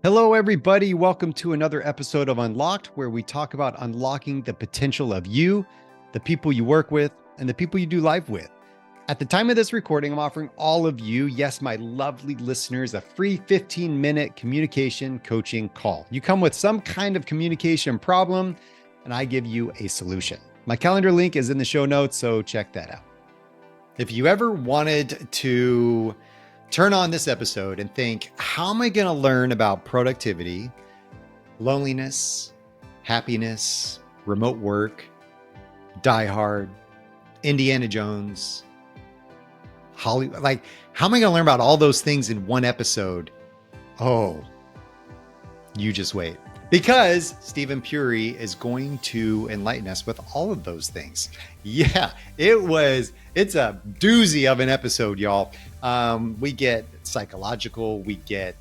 Hello, everybody. Welcome to another episode of Unlocked, where we talk about unlocking the potential of you, the people you work with, and the people you do life with. At the time of this recording, I'm offering all of you, yes, my lovely listeners, a free 15-minute communication coaching call. You come with some kind of communication problem, and I give you a solution. My calendar link is in the show notes, so check that out. If you ever wanted to turn on this episode and think, how am I going to learn about productivity, loneliness, happiness, remote work, Die Hard, Indiana Jones, Hollywood? Like, how am I going to learn about all those things in one episode? Oh, you just wait. Because Stephen Puri is going to enlighten us with all of those things. Yeah, it's a doozy of an episode, y'all. We get psychological, we get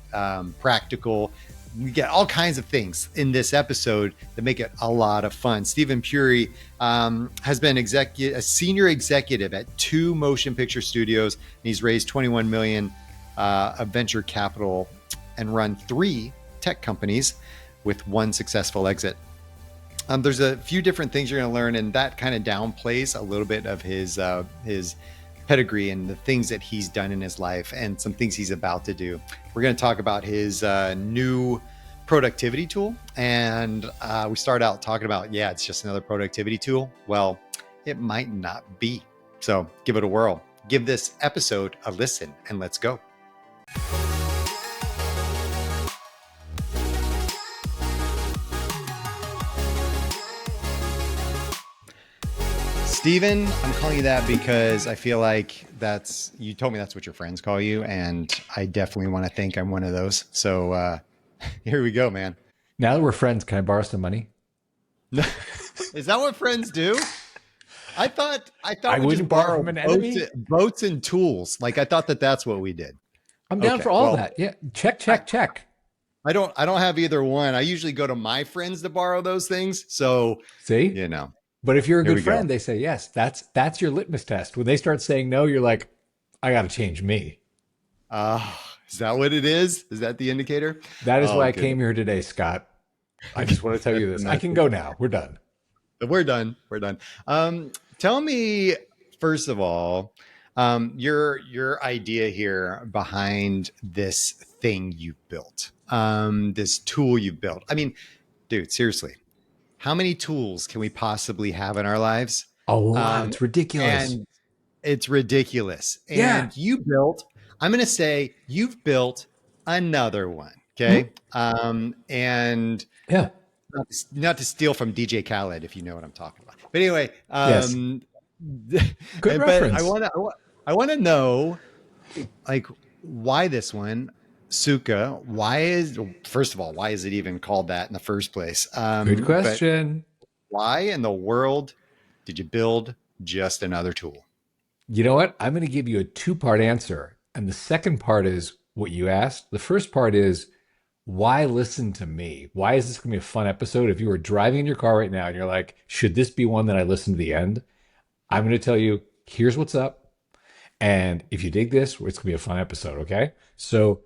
practical, we get all kinds of things in this episode that make it a lot of fun. Stephen Puri has been a senior executive at 2 motion picture studios, and he's raised $21 million of venture capital and run 3 tech companies with 1 successful exit. There's a few different things you're going to learn, and that kind of downplays a little bit of his pedigree and the things that he's done in his life and some things he's about to do. We're going to talk about his new productivity tool. And we start out talking about, it's just another productivity tool. Well, it might not be. So give it a whirl. Give this episode a listen, and let's go. Steven, I'm calling you that because I feel like you told me that's what your friends call you, and I definitely want to think I'm one of those. So here we go, man. Now that we're friends, can I borrow some money? Is that what friends do? I thought I we wouldn't just borrow from an enemy. Boats and tools. Like, I thought that's what we did. I'm down for all of that. Yeah, check. I don't have either one. I usually go to my friends to borrow those things. So see, But if you're a good friend, they say, yes, that's your litmus test. When they start saying no, you're like, I got to change me. Is that what it is? Is that the indicator? That is why I came here today, Scott. I just want to tell you this. I can go now. We're done. We're done. Tell me, first of all, your idea here behind this thing you built, this tool you built. I mean, dude, seriously. How many tools can we possibly have in our lives? A lot. It's ridiculous. And it's ridiculous. Yeah. And I'm going to say you've built another one. Okay. Mm-hmm. And yeah, not to steal from DJ Khaled, if you know what I'm talking about. But anyway, yes. Good reference. I want to know, like, why this one? Sukha, first of all, why is it even called that in the first place? Good question. Why in the world did you build just another tool? You know what? I'm going to give you a 2-part answer. And the second part is what you asked. The first part is, why listen to me? Why is this going to be a fun episode? If you were driving in your car right now and you're like, should this be one that I listen to the end? I'm going to tell you, here's what's up. And if you dig this, it's going to be a fun episode. Okay. So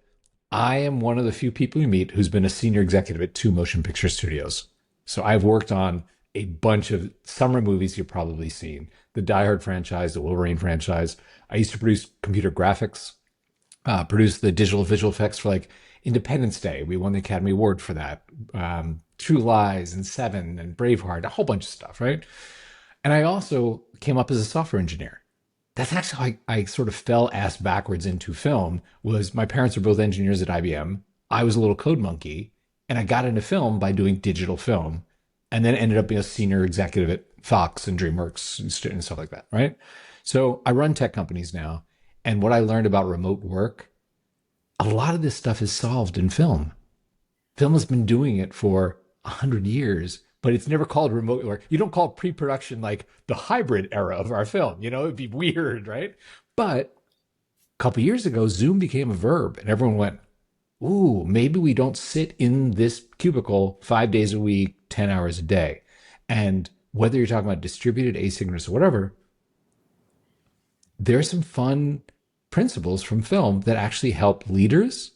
I am one of the few people you meet who's been a senior executive at 2 motion picture studios. So I've worked on a bunch of summer movies you've probably seen. The Die Hard franchise, the Wolverine franchise. I used to produce computer graphics, produce the digital visual effects for like Independence Day. We won the Academy Award for that. True Lies and Seven and Braveheart, a whole bunch of stuff, right? And I also came up as a software engineer. That's actually how I sort of fell ass backwards into film. Was my parents were both engineers at IBM. I was a little code monkey, and I got into film by doing digital film, and then ended up being a senior executive at Fox and DreamWorks and stuff like that, right? So I run tech companies now, and what I learned about remote work, a lot of this stuff is solved in film. Film has been doing it for 100 years, but it's never called remote work. You don't call pre-production like the hybrid era of our film. It'd be weird, right? But a couple of years ago, Zoom became a verb, and everyone went, ooh, maybe we don't sit in this cubicle 5 days a week, 10 hours a day. And whether you're talking about distributed, asynchronous, or whatever, there's some fun principles from film that actually help leaders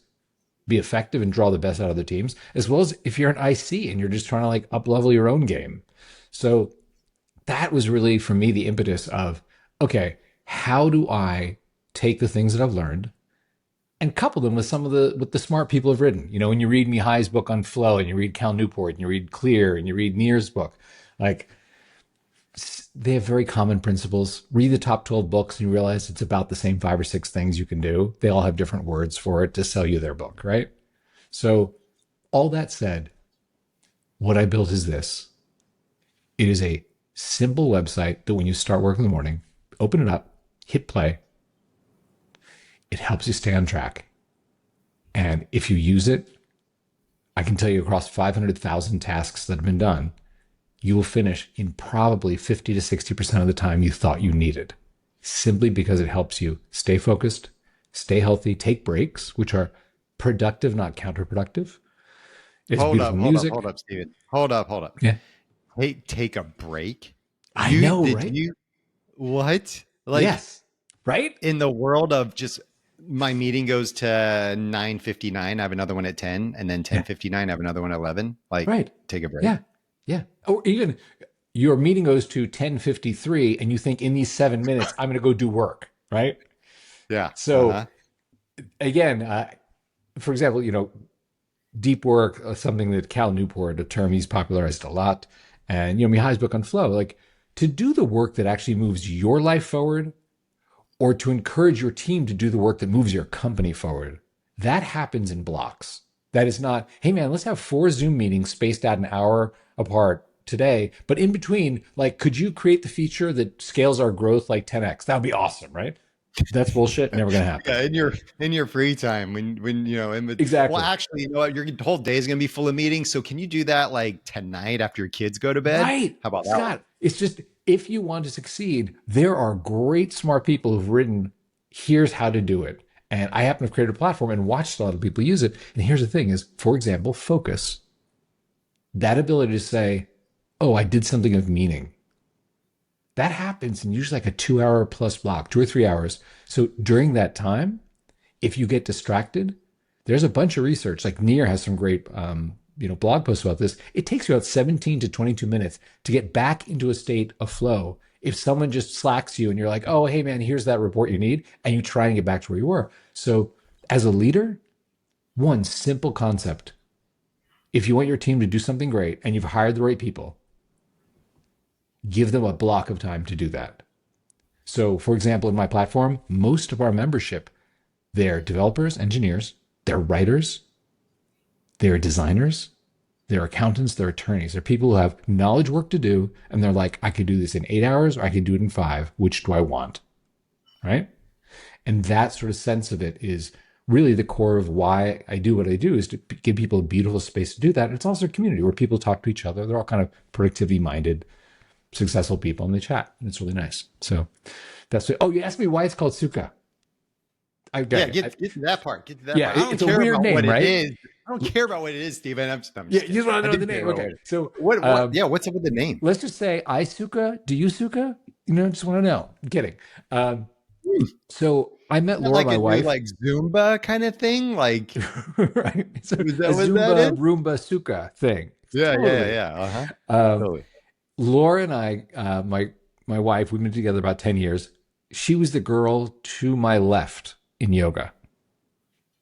be effective and draw the best out of the teams, as well as if you're an IC and you're just trying to like up level your own game. So that was really for me the impetus of, okay, how do I take the things that I've learned and couple them with some of the smart people have written? You know, when you read Mihai's book on flow, and you read Cal Newport, and you read Clear, and you read Nir's book, like they have very common principles. Read the top 12 books and you realize it's about the same 5 or 6 things you can do. They all have different words for it to sell you their book, right? So all that said, what I built is this. It is a simple website that when you start work in the morning, open it up, hit play. It helps you stay on track. And if you use it, I can tell you across 500,000 tasks that have been done, you will finish in probably 50 to 60% of the time you thought you needed, simply because it helps you stay focused, stay healthy, take breaks, which are productive, not counterproductive. It's hold beautiful music. up, Steven. Hold up. Yeah. Take a break. I know, right? What? Like, yes. Right? In the world of just my meeting goes to 9:59. I have another one at 10, and then 10:59. I have another one at 11. Like, right. Take a break. Yeah. Yeah. Or even your meeting goes to 10:53 and you think in these 7 minutes, I'm going to go do work. Right. Yeah. So again, for example, you know, deep work, something that Cal Newport, a term he's popularized a lot. And, you know, Mihai's book on flow, like to do the work that actually moves your life forward, or to encourage your team to do the work that moves your company forward. That happens in blocks. That is not, hey man, let's have 4 Zoom meetings spaced out an hour apart today. But in between, like, could you create the feature that scales our growth like 10x? That would be awesome, right? That's bullshit. Never gonna happen. Yeah, in your free time when you know exactly. Well, actually, you know what? Your whole day is gonna be full of meetings. So can you do that like tonight after your kids go to bed? Right. How about Scott, that? It's just, if you want to succeed, there are great smart people who've written, here's how to do it. And I happen to have created a platform and watched a lot of people use it. And here's the thing is, for example, focus. That ability to say, oh, I did something of meaning. That happens in usually like a 2-hour plus block, 2 or 3 hours. So during that time, if you get distracted, there's a bunch of research. Like Nir has some great blog posts about this. It takes you about 17 to 22 minutes to get back into a state of flow. If someone just slacks you and you're like, oh, hey man, here's that report you need, and you try and get back to where you were. So as a leader, one simple concept. If you want your team to do something great and you've hired the right people, give them a block of time to do that. So for example, in my platform, most of our membership, they're developers, engineers, they're writers, they're designers, they're accountants, they're attorneys. They're people who have knowledge work to do, and they're like, I could do this in 8 hours or I could do it in 5. Which do I want? Right? And that sort of sense of it is really the core of why I do what I do, is to give people a beautiful space to do that. And it's also a community where people talk to each other. They're all kind of productivity minded, successful people, and they chat. And it's really nice. So that's it. Oh, you asked me why it's called Sukha. Get to that part. Get to that part. I don't it's care a weird about name, what right? it is. I don't care about what it is, Steven. I'm just you just want to know the name. Okay. So what's up with the name? Let's just say I Sukha. Do you Sukha? You know, just want to know. I'm kidding. So I met Laura, my wife. Like Zumba kind of thing, like right? So is that a what Zumba, that is? Roomba, Sukha thing. Yeah. Totally. Laura and I, my wife, we've been together about 10 years. She was the girl to my left in yoga.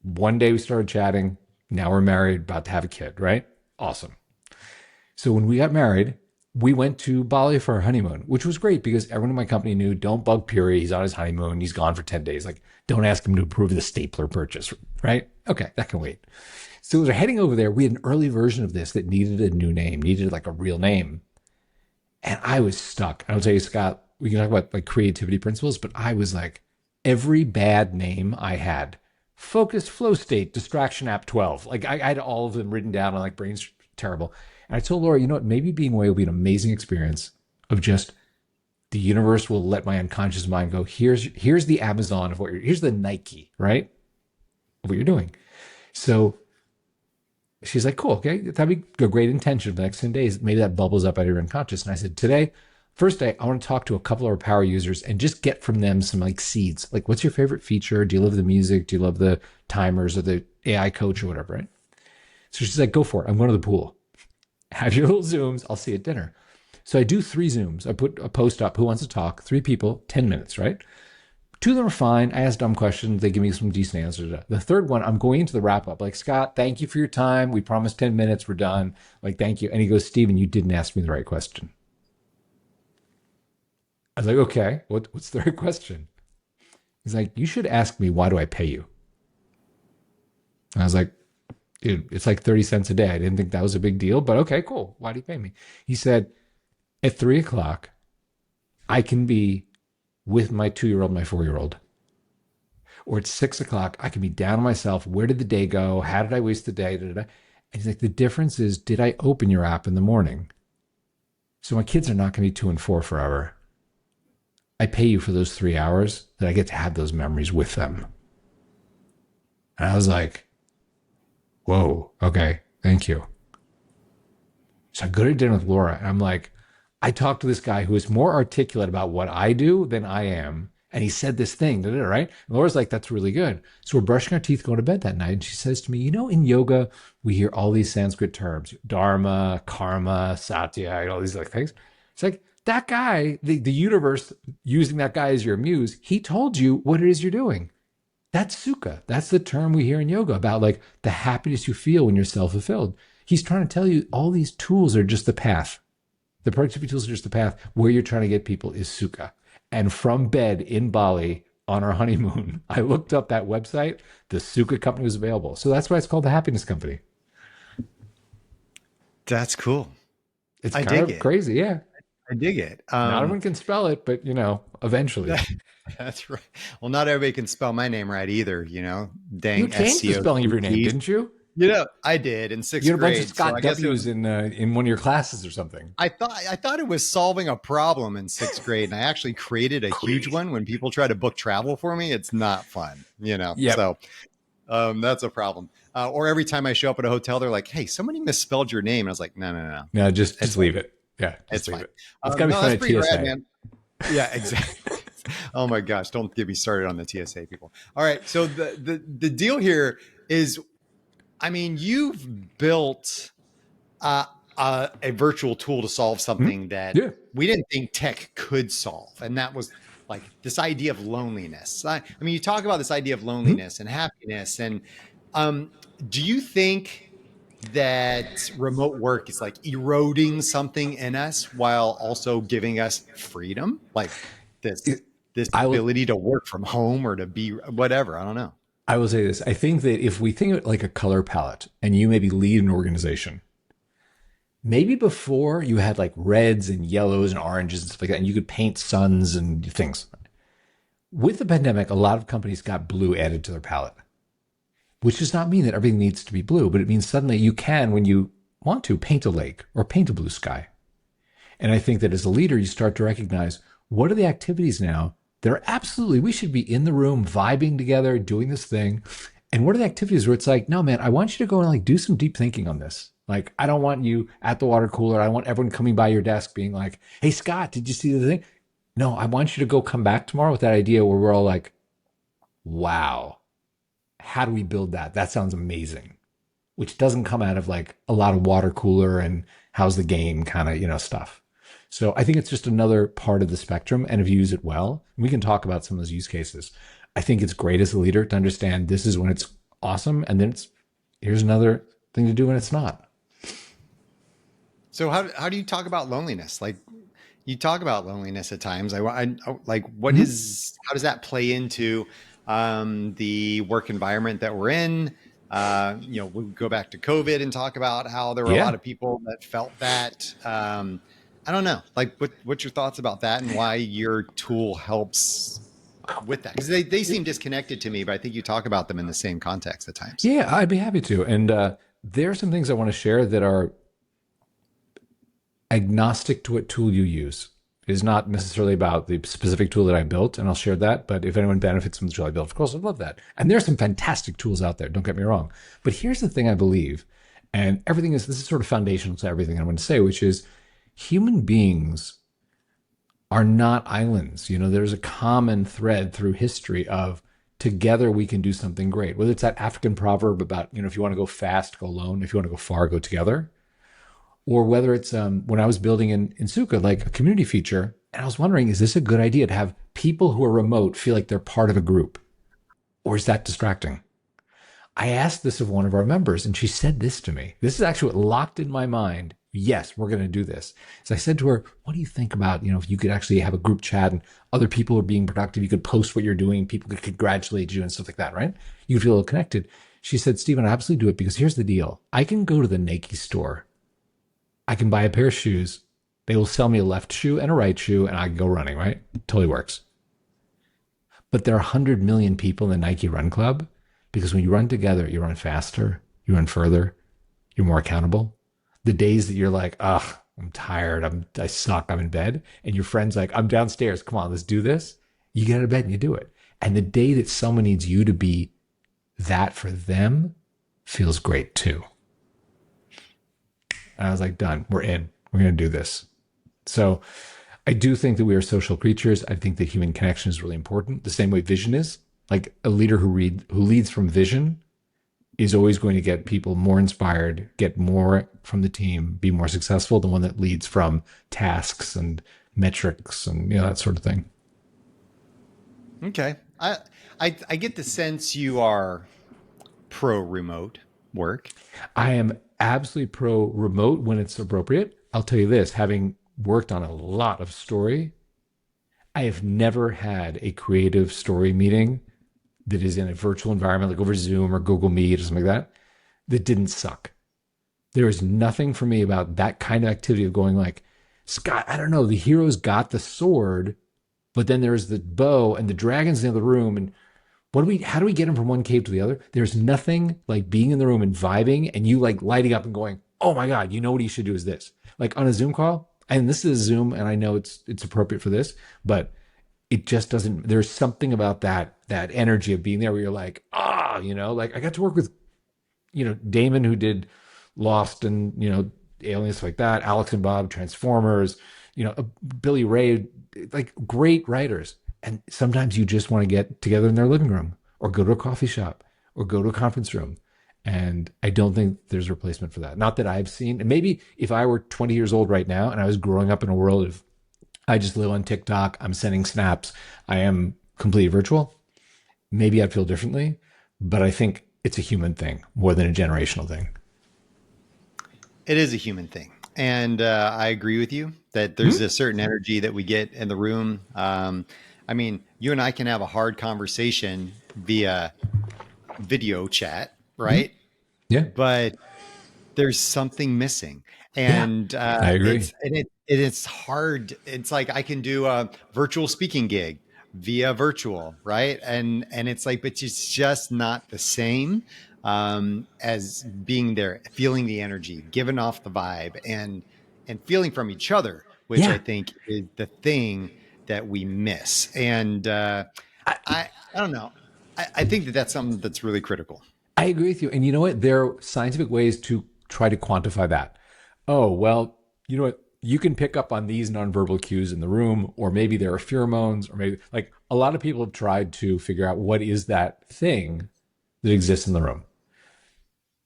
One day we started chatting. Now we're married, about to have a kid, right? Awesome. So when we got married, we went to Bali for our honeymoon, which was great because everyone in my company knew, don't bug Puri. He's on his honeymoon. He's gone for 10 days. Like, don't ask him to approve the stapler purchase, right? Okay, that can wait. So as we're heading over there, we had an early version of this that needed a new name, needed like a real name. And I was stuck. I'll tell you, Scott, we can talk about like creativity principles, but I was like, every bad name I had, focus, flow state, distraction app 12. Like I had all of them written down on like brain's terrible. And I told Laura, you know what, maybe being away will be an amazing experience of just the universe will let my unconscious mind go, here's the Amazon of here's the Nike, right? Of what you're doing. So she's like, cool, okay, that'd be a great intention for the next 10 days. Maybe that bubbles up out of your unconscious. And I said, today, first day, I want to talk to a couple of our power users and just get from them some like seeds. Like, what's your favorite feature? Do you love the music? Do you love the timers or the AI coach or whatever, right? So she's like, go for it. I'm going to the pool. Have your little Zooms. I'll see you at dinner. So I do 3 Zooms. I put a post up, who wants to talk? 3 people, 10 minutes, right? 2 of them are fine. I ask dumb questions. They give me some decent answers. The third one, I'm going into the wrap up. Like, Scott, thank you for your time. We promised 10 minutes. We're done. Like, thank you. And he goes, Steven, you didn't ask me the right question. I was like, okay, what's the right question? He's like, you should ask me, why do I pay you? And I was like, dude, it's like 30 cents a day. I didn't think that was a big deal, but okay, cool. Why do you pay me? He said, at 3 o'clock, I can be with my 2-year-old, my 4-year-old. Or at 6 o'clock, I can be down on myself. Where did the day go? How did I waste the day? And he's like, the difference is, did I open your app in the morning? So my kids are not going to be 2 and 4 forever. I pay you for those 3 hours that I get to have those memories with them. And I was like, whoa, okay, thank you. So I go to dinner with Laura, and I'm like, I talked to this guy who is more articulate about what I do than I am. And he said this thing, right? And Laura's like, that's really good. So we're brushing our teeth, going to bed that night. And she says to me, you know, in yoga, we hear all these Sanskrit terms, dharma, karma, satya, all these like things. It's like, that guy, the universe using that guy as your muse, he told you what it is you're doing. That's Sukha. That's the term we hear in yoga about like the happiness you feel when you're self-fulfilled. He's trying to tell you all these tools are just the path. The productivity tools are just the path. Where you're trying to get people is Sukha. And from bed in Bali on our honeymoon, I looked up that website. The Sukha company was available. So that's why it's called the Happiness Company. That's cool. It's kind of crazy. Yeah. I dig it. Not everyone can spell it, but you know, eventually. That's right. Well, not everybody can spell my name right either. You know, dang. You changed the spelling of your name, didn't you? You know, I did in 6th grade. You had a bunch of Scott W's in one of your classes or something. I thought it was solving a problem in 6th grade, and I actually created a huge one. When people try to book travel for me, it's not fun. You know, yep. So that's a problem. Or every time I show up at a hotel, they're like, "Hey, somebody misspelled your name." And I was like, "No, just leave it. Yeah, it's fine. It's gotta be fun at TSA, rad, man. Yeah, exactly. Oh my gosh, don't get me started on the TSA people. All right, so the deal here is, I mean, you've built a virtual tool to solve something that we didn't think tech could solve, and that was like this idea of loneliness. I mean, you talk about this idea of loneliness and happiness, and do you think that remote work is like eroding something in us while also giving us freedom, like this ability to work from home or to be whatever? I don't know. I will say this. I think that if we think of it like a color palette, and you maybe lead an organization, maybe before you had like reds and yellows and oranges and stuff like that, and you could paint suns and things. With the pandemic, a lot of companies got blue added to their palette, which does not mean that everything needs to be blue, but it means suddenly you can, when you want to, paint a lake or paint a blue sky. And I think that as a leader, you start to recognize, what are the activities now that are absolutely, we should be in the room, vibing together, doing this thing. And what are the activities where it's like, no, man, I want you to go and like do some deep thinking on this. Like, I don't want you at the water cooler. I want everyone coming by your desk being like, hey, Scott, did you see the thing? No, I want you to go come back tomorrow with that idea where we're all like, wow. How do we build that? That sounds amazing, which doesn't come out of like a lot of water cooler and how's the game kind of, stuff. So I think it's just another part of the spectrum. And if you use it well, and we can talk about some of those use cases. I think it's great as a leader to understand this is when it's awesome. And then here's another thing to do when it's not. So how do you talk about loneliness? Like, you talk about loneliness at times. I like, what is, how does that play into the work environment that we're in? We'll go back to COVID and talk about how there were a lot of people that felt that. I don't know, like what's your thoughts about that and why your tool helps with that? Because they seem disconnected to me, but I think you talk about them in the same context at times. Yeah, I'd be happy to. And there are some things I want to share that are agnostic to what tool you use. It is not necessarily about the specific tool that I built, and I'll share that. But if anyone benefits from the tool I built, of course, I'd love that. And there's some fantastic tools out there, don't get me wrong. But here's the thing I believe, and this is sort of foundational to everything I'm going to say, which is human beings are not islands. There's a common thread through history of together we can do something great. Whether it's that African proverb about, if you want to go fast, go alone. If you want to go far, go together. Or whether it's when I was building in Sukha, like a community feature, and I was wondering, is this a good idea to have people who are remote feel like they're part of a group? Or is that distracting? I asked this of one of our members, and she said this to me. This is actually what locked in my mind. Yes, we're going to do this. So I said to her, what do you think about, if you could actually have a group chat and other people are being productive, you could post what you're doing, people could congratulate you and stuff like that, right? You could feel connected. She said, Stephen, I absolutely do it because here's the deal. I can go to the Nike store. I can buy a pair of shoes. They will sell me a left shoe and a right shoe, and I can go running, right? Totally works. But there are 100 million people in the Nike Run Club because when you run together, you run faster, you run further, you're more accountable. The days that you're like, ugh, I'm tired, I suck, I'm in bed, and your friend's like, I'm downstairs, come on, let's do this. You get out of bed and you do it. And the day that someone needs you to be that for them feels great too. And I was like, done, we're in, we're going to do this. So I do think that we are social creatures. I think that human connection is really important. The same way vision is. Like a leader who leads from vision is always going to get people more inspired, get more from the team, be more successful than one that leads from tasks and metrics and that sort of thing. Okay. I get the sense you are pro remote work. I am absolutely pro remote when it's appropriate. I'll tell you this, having worked on a lot of story, I have never had a creative story meeting that is in a virtual environment, like over Zoom or Google Meet or something like that didn't suck. There is nothing for me about that kind of activity of going like, Scott, I don't know, the hero's got the sword, but then there's the bow and the dragon's in the other room. And how do we get him from one cave to the other? There's nothing like being in the room and vibing and you like lighting up and going, oh my God, what you should do is this. Like on a Zoom call, and this is Zoom, and I know it's appropriate for this, but it just doesn't, there's something about that energy of being there where you're like, like I got to work with, Damon who did Lost and, Aliens like that, Alex and Bob, Transformers, Billy Ray, like great writers. And sometimes you just want to get together in their living room or go to a coffee shop or go to a conference room. And I don't think there's a replacement for that. Not that I've seen. And maybe if I were 20 years old right now and I was growing up in a world of, I just live on TikTok, I'm sending snaps, I am completely virtual, maybe I'd feel differently. But I think it's a human thing more than a generational thing. It is a human thing. And I agree with you that there's a certain energy that we get in the room. I mean, you and I can have a hard conversation via video chat, right? Yeah. But there's something missing. And I agree. It's hard. It's like I can do a virtual speaking gig via virtual, right? And it's like, but it's just not the same as being there, feeling the energy, giving off the vibe, and feeling from each other, which I think is the thing that we miss. And I don't know. I think that's something that's really critical. I agree with you. And you know what? There are scientific ways to try to quantify that. Oh, well, you know what? You can pick up on these nonverbal cues in the room, or maybe there are pheromones, or maybe like a lot of people have tried to figure out what is that thing that exists in the room.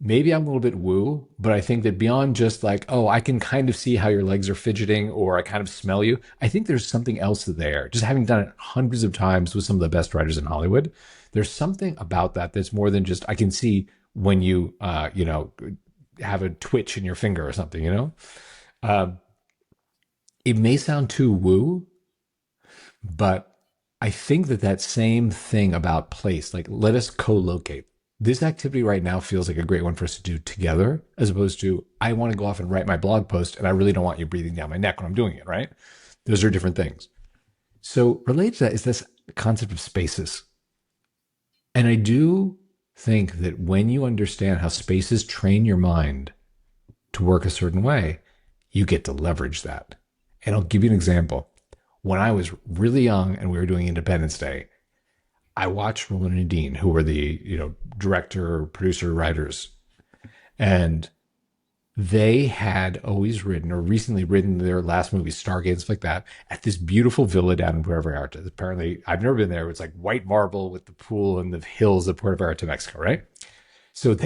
Maybe I'm a little bit woo, but I think that beyond just like, oh, I can kind of see how your legs are fidgeting or I kind of smell you. I think there's something else there. Just having done it hundreds of times with some of the best writers in Hollywood, there's something about that that's more than just, I can see when you, have a twitch in your finger or something, It may sound too woo, but I think that same thing about place, like let us co-locate. This activity right now feels like a great one for us to do together, as opposed to, I want to go off and write my blog post and I really don't want you breathing down my neck when I'm doing it, right? Those are different things. So related to that is this concept of spaces. And I do think that when you understand how spaces train your mind to work a certain way, you get to leverage that. And I'll give you an example. When I was really young and we were doing Independence Day, I watched Roland and Dean, who were the, director, producer, writers. And They had always ridden or recently ridden their last movie, Stargate, and stuff like that, at this beautiful villa down in Puerto Vallarta. Apparently, I've never been there. It's like white marble with the pool and the hills of Puerto Vallarta, Mexico, right? So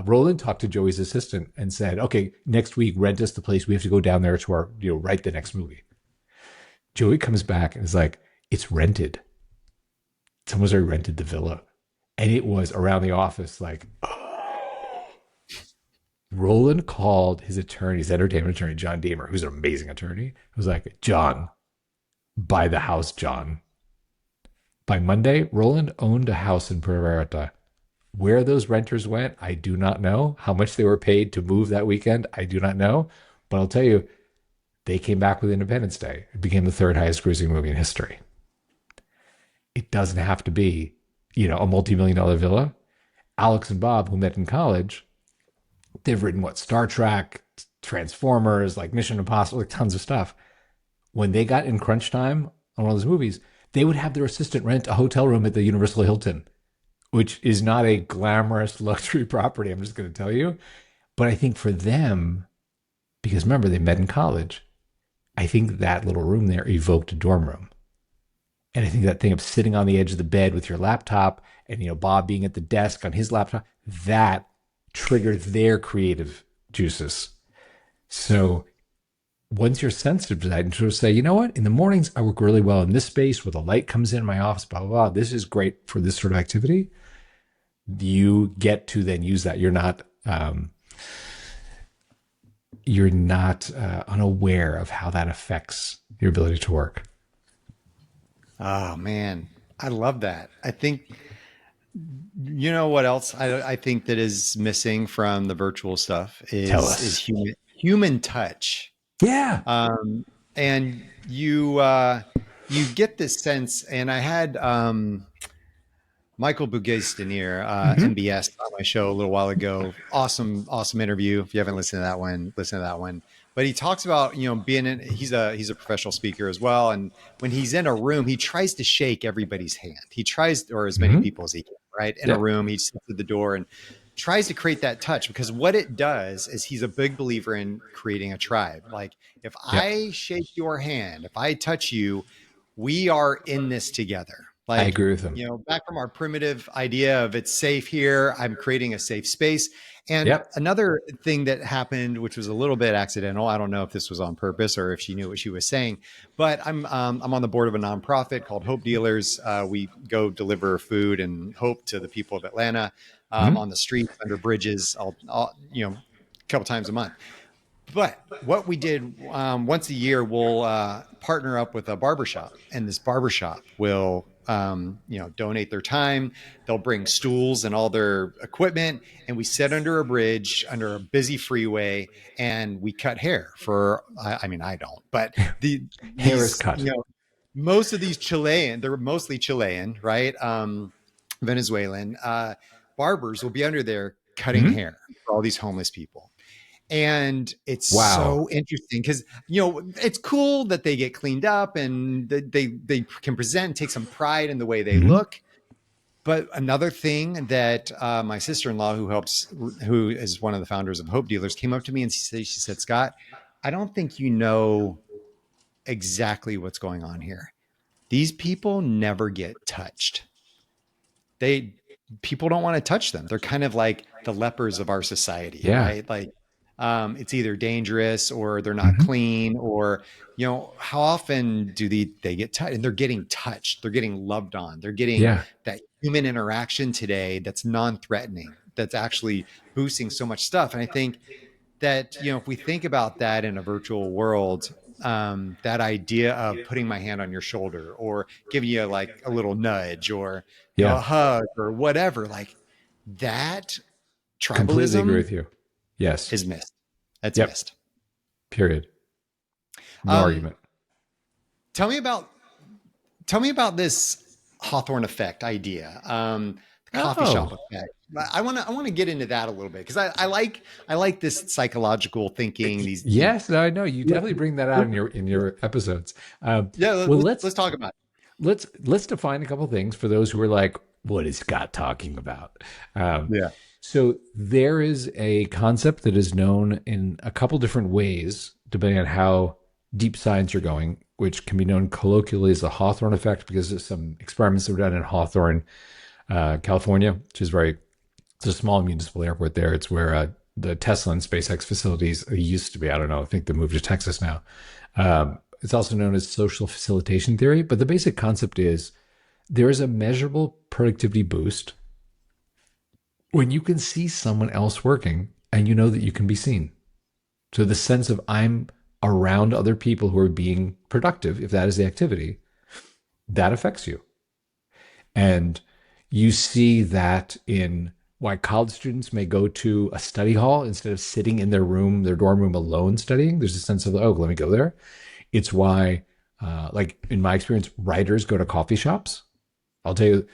Roland talked to Joey's assistant and said, okay, next week, rent us the place. We have to go down there to write the next movie. Joey comes back and is like, it's rented. Someone's already rented the villa. And it was around the office like, Roland called his attorney, his entertainment attorney, John Damer, who's an amazing attorney. He was like, John, buy the house, John. By Monday, Roland owned a house in Puerto Vallarta. Where those renters went, I do not know. How much they were paid to move that weekend, I do not know. But I'll tell you, they came back with Independence Day. It became the third highest grossing movie in history. It doesn't have to be, a multi-million-dollar villa. Alex and Bob, who met in college, they've written Star Trek, Transformers, like Mission Impossible, like tons of stuff. When they got in crunch time on one of those movies, they would have their assistant rent a hotel room at the Universal Hilton, which is not a glamorous luxury property, I'm just going to tell you. But I think for them, because remember, they met in college, I think that little room there evoked a dorm room. And I think that thing of sitting on the edge of the bed with your laptop and, Bob being at the desk on his laptop, that triggered their creative juices. So once you're sensitive to that and sort of say, you know what, in the mornings, I work really well in this space where the light comes in my office, blah, blah, blah. This is great for this sort of activity. You get to then use that. You're not unaware of how that affects your ability to work. Oh man, I love that. I think you know what else I think that is missing from the virtual stuff Tell is us. human touch. Yeah. And you get this sense, and I had Michael Bugais-Denier, Mm-hmm. MBS, on my show a little while ago. Awesome, awesome interview. If you haven't listened to that one, listen to that one. But he talks about being in. He's a professional speaker as well, and when he's in a room, he tries to shake everybody's hand. He tries, or as many Mm-hmm. people as he can, right? In a Yeah. room, he sits at the door and tries to create that touch, because what it does is he's a big believer in creating a tribe. Like, if Yeah. I shake your hand, if I touch you, we are in this together. I Like, agree with him. back from our primitive idea of it's safe here, I'm creating a safe space. And Yep. another thing that happened, which was a little bit accidental, I don't know if this was on purpose or if she knew what she was saying, but I'm on the board of a nonprofit called Hope Dealers. We go deliver food and hope to the people of Atlanta, Mm-hmm. on the streets, under bridges, a couple times a month. But what we did, once a year, we'll partner up with a barbershop, and this barbershop will donate their time. They'll bring stools and all their equipment, and we sit under a bridge, under a busy freeway, and we cut hair for. I mean, I don't, but Hair is these cut. most of these Chilean, they're mostly Chilean, right? Venezuelan barbers will be under there cutting Mm-hmm. hair for all these homeless people. And it's Wow. so interesting because it's cool that they get cleaned up and they can present and take some pride in the way they Mm-hmm. look. But another thing that my sister-in-law, who is one of the founders of Hope Dealers, came up to me and she said, Scott, I don't think you know exactly what's going on here. These people never get touched. They People don't want to touch them. They're kind of like the lepers of our society, Yeah. right? Like, it's either dangerous or they're not Mm-hmm. clean, or how often do they get touched? And they're getting touched. They're getting loved on. They're getting Yeah. that human interaction today that's non-threatening. That's actually boosting so much stuff. And I think that if we think about that in a virtual world, that idea of putting my hand on your shoulder or giving you like a little nudge or a Yeah. hug or whatever, like that Completely agree tribalism with you. Yes. is missed. That's Yep. missed. Period. No Um, argument. tell me about this Hawthorne effect idea, the coffee shop Oh. effect. I want to get into that a little bit because I like this psychological thinking. Yes, I know you Yeah, definitely bring that out in your episodes. yeah. Well, Let's talk about let's define a couple things for those who are like, "What is Scott talking about?" Um, it. Yeah. So there is a concept that is known in a couple different ways, depending on how deep science you're going, which can be known colloquially as the Hawthorne effect, because there's some experiments that were done in Hawthorne, California, which is very, it's a small municipal airport there. It's where the Tesla and SpaceX facilities used to be. I don't know. I think they moved to Texas now. It's also known as social facilitation theory. But the basic concept is there is a measurable productivity boost when you can see someone else working and you know that you can be seen. So the sense of I'm around other people who are being productive, if that is the activity, that affects you. And you see that in why college students may go to a study hall instead of sitting in their room, their dorm room alone studying. There's a sense of, oh, let me go there. It's why, like in my experience, writers go to coffee shops. I'll tell you,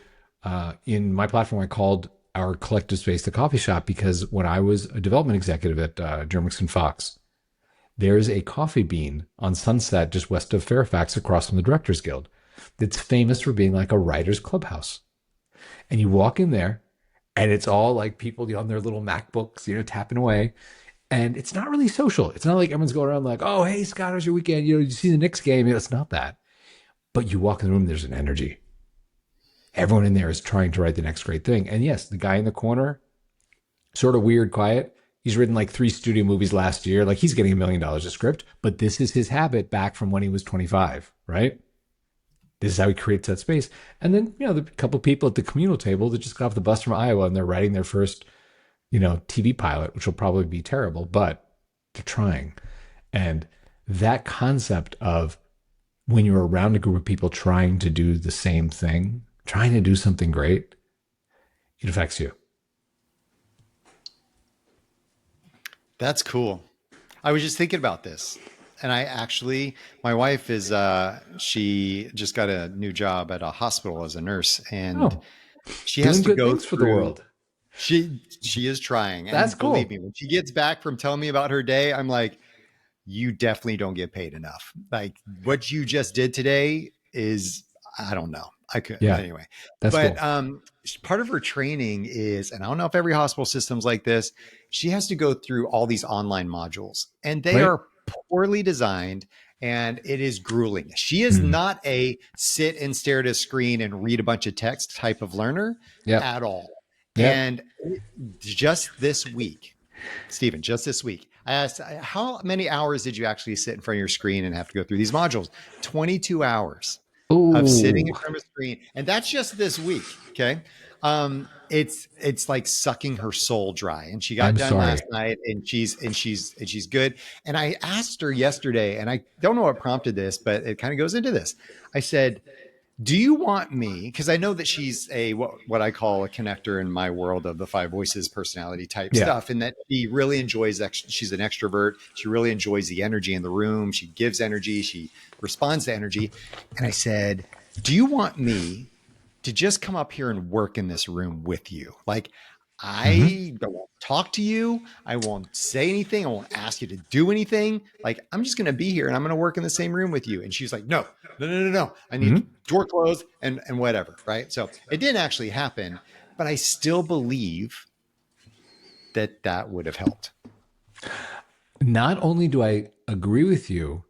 in my platform, I called our collective space the coffee shop because when I was a development executive at Jermix and Fox, there's a coffee bean on Sunset just west of Fairfax across from the Directors Guild that's famous for being like a writer's clubhouse. And you walk in there and it's all like people on their little MacBooks, tapping away. And it's not really social. It's not like everyone's going around like, oh, hey, Scott, how's your weekend? You see the Knicks game? It's not that. But you walk in the room, there's an energy. Everyone in there is trying to write the next great thing. And yes, the guy in the corner, sort of weird, quiet. He's written like 3 studio movies last year. Like he's getting $1 million a script, but this is his habit back from when he was 25, right? This is how he creates that space. And then, the couple people at the communal table that just got off the bus from Iowa and they're writing their first, TV pilot, which will probably be terrible, but they're trying. And that concept of when you're around a group of people trying to do the same thing, trying to do something great, it affects you. That's cool. I was just thinking about this. And my wife is, she just got a new job at a hospital as a nurse, and she has to go for the world. She is trying. And that's cool. Believe me, when she gets back from telling me about her day, I'm like, you definitely don't get paid enough. Like what you just did today is, I don't know. I could, anyway, that's but, cool. Part of her training is, and I don't know if every hospital system's like this, she has to go through all these online modules and they are poorly designed and it is grueling. She is not a sit and stare at a screen and read a bunch of text type of learner at all. And just this week, Stephen, I asked, how many hours did you actually sit in front of your screen and have to go through these modules? 22 hours. Of sitting in front of a screen. And that's just this week. Okay. It's like sucking her soul dry. And she got done last night and she's good. And I asked her yesterday, and I don't know what prompted this, but it kind of goes into this. I said, do you want me? Because I know that she's what I call a connector in my world of the 5 voices personality type stuff. And that she really enjoys, she's an extrovert. She really enjoys the energy in the room. She gives energy. She responds to energy. And I said, do you want me to just come up here and work in this room with you? Like, I won't talk to you. I won't say anything. I won't ask you to do anything. Like, I'm just going to be here and I'm going to work in the same room with you. And she's like, no. I need the door closed and whatever. Right. So it didn't actually happen, but I still believe that would have helped. Not only do I agree with you,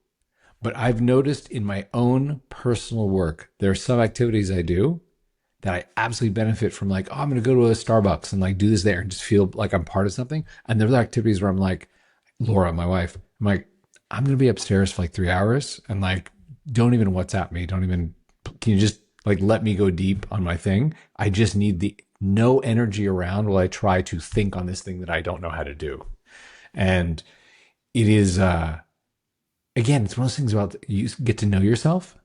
but I've noticed in my own personal work, there are some activities I do that I absolutely benefit from, like, oh, I'm going to go to a Starbucks and like do this there and just feel like I'm part of something. And there are activities where I'm like, Laura, my wife, I'm like, I'm going to be upstairs for like 3 hours and like, don't even WhatsApp me. Can you just like, let me go deep on my thing? I just need no energy around while I try to think on this thing that I don't know how to do. And it is, again, it's one of those things about you get to know yourself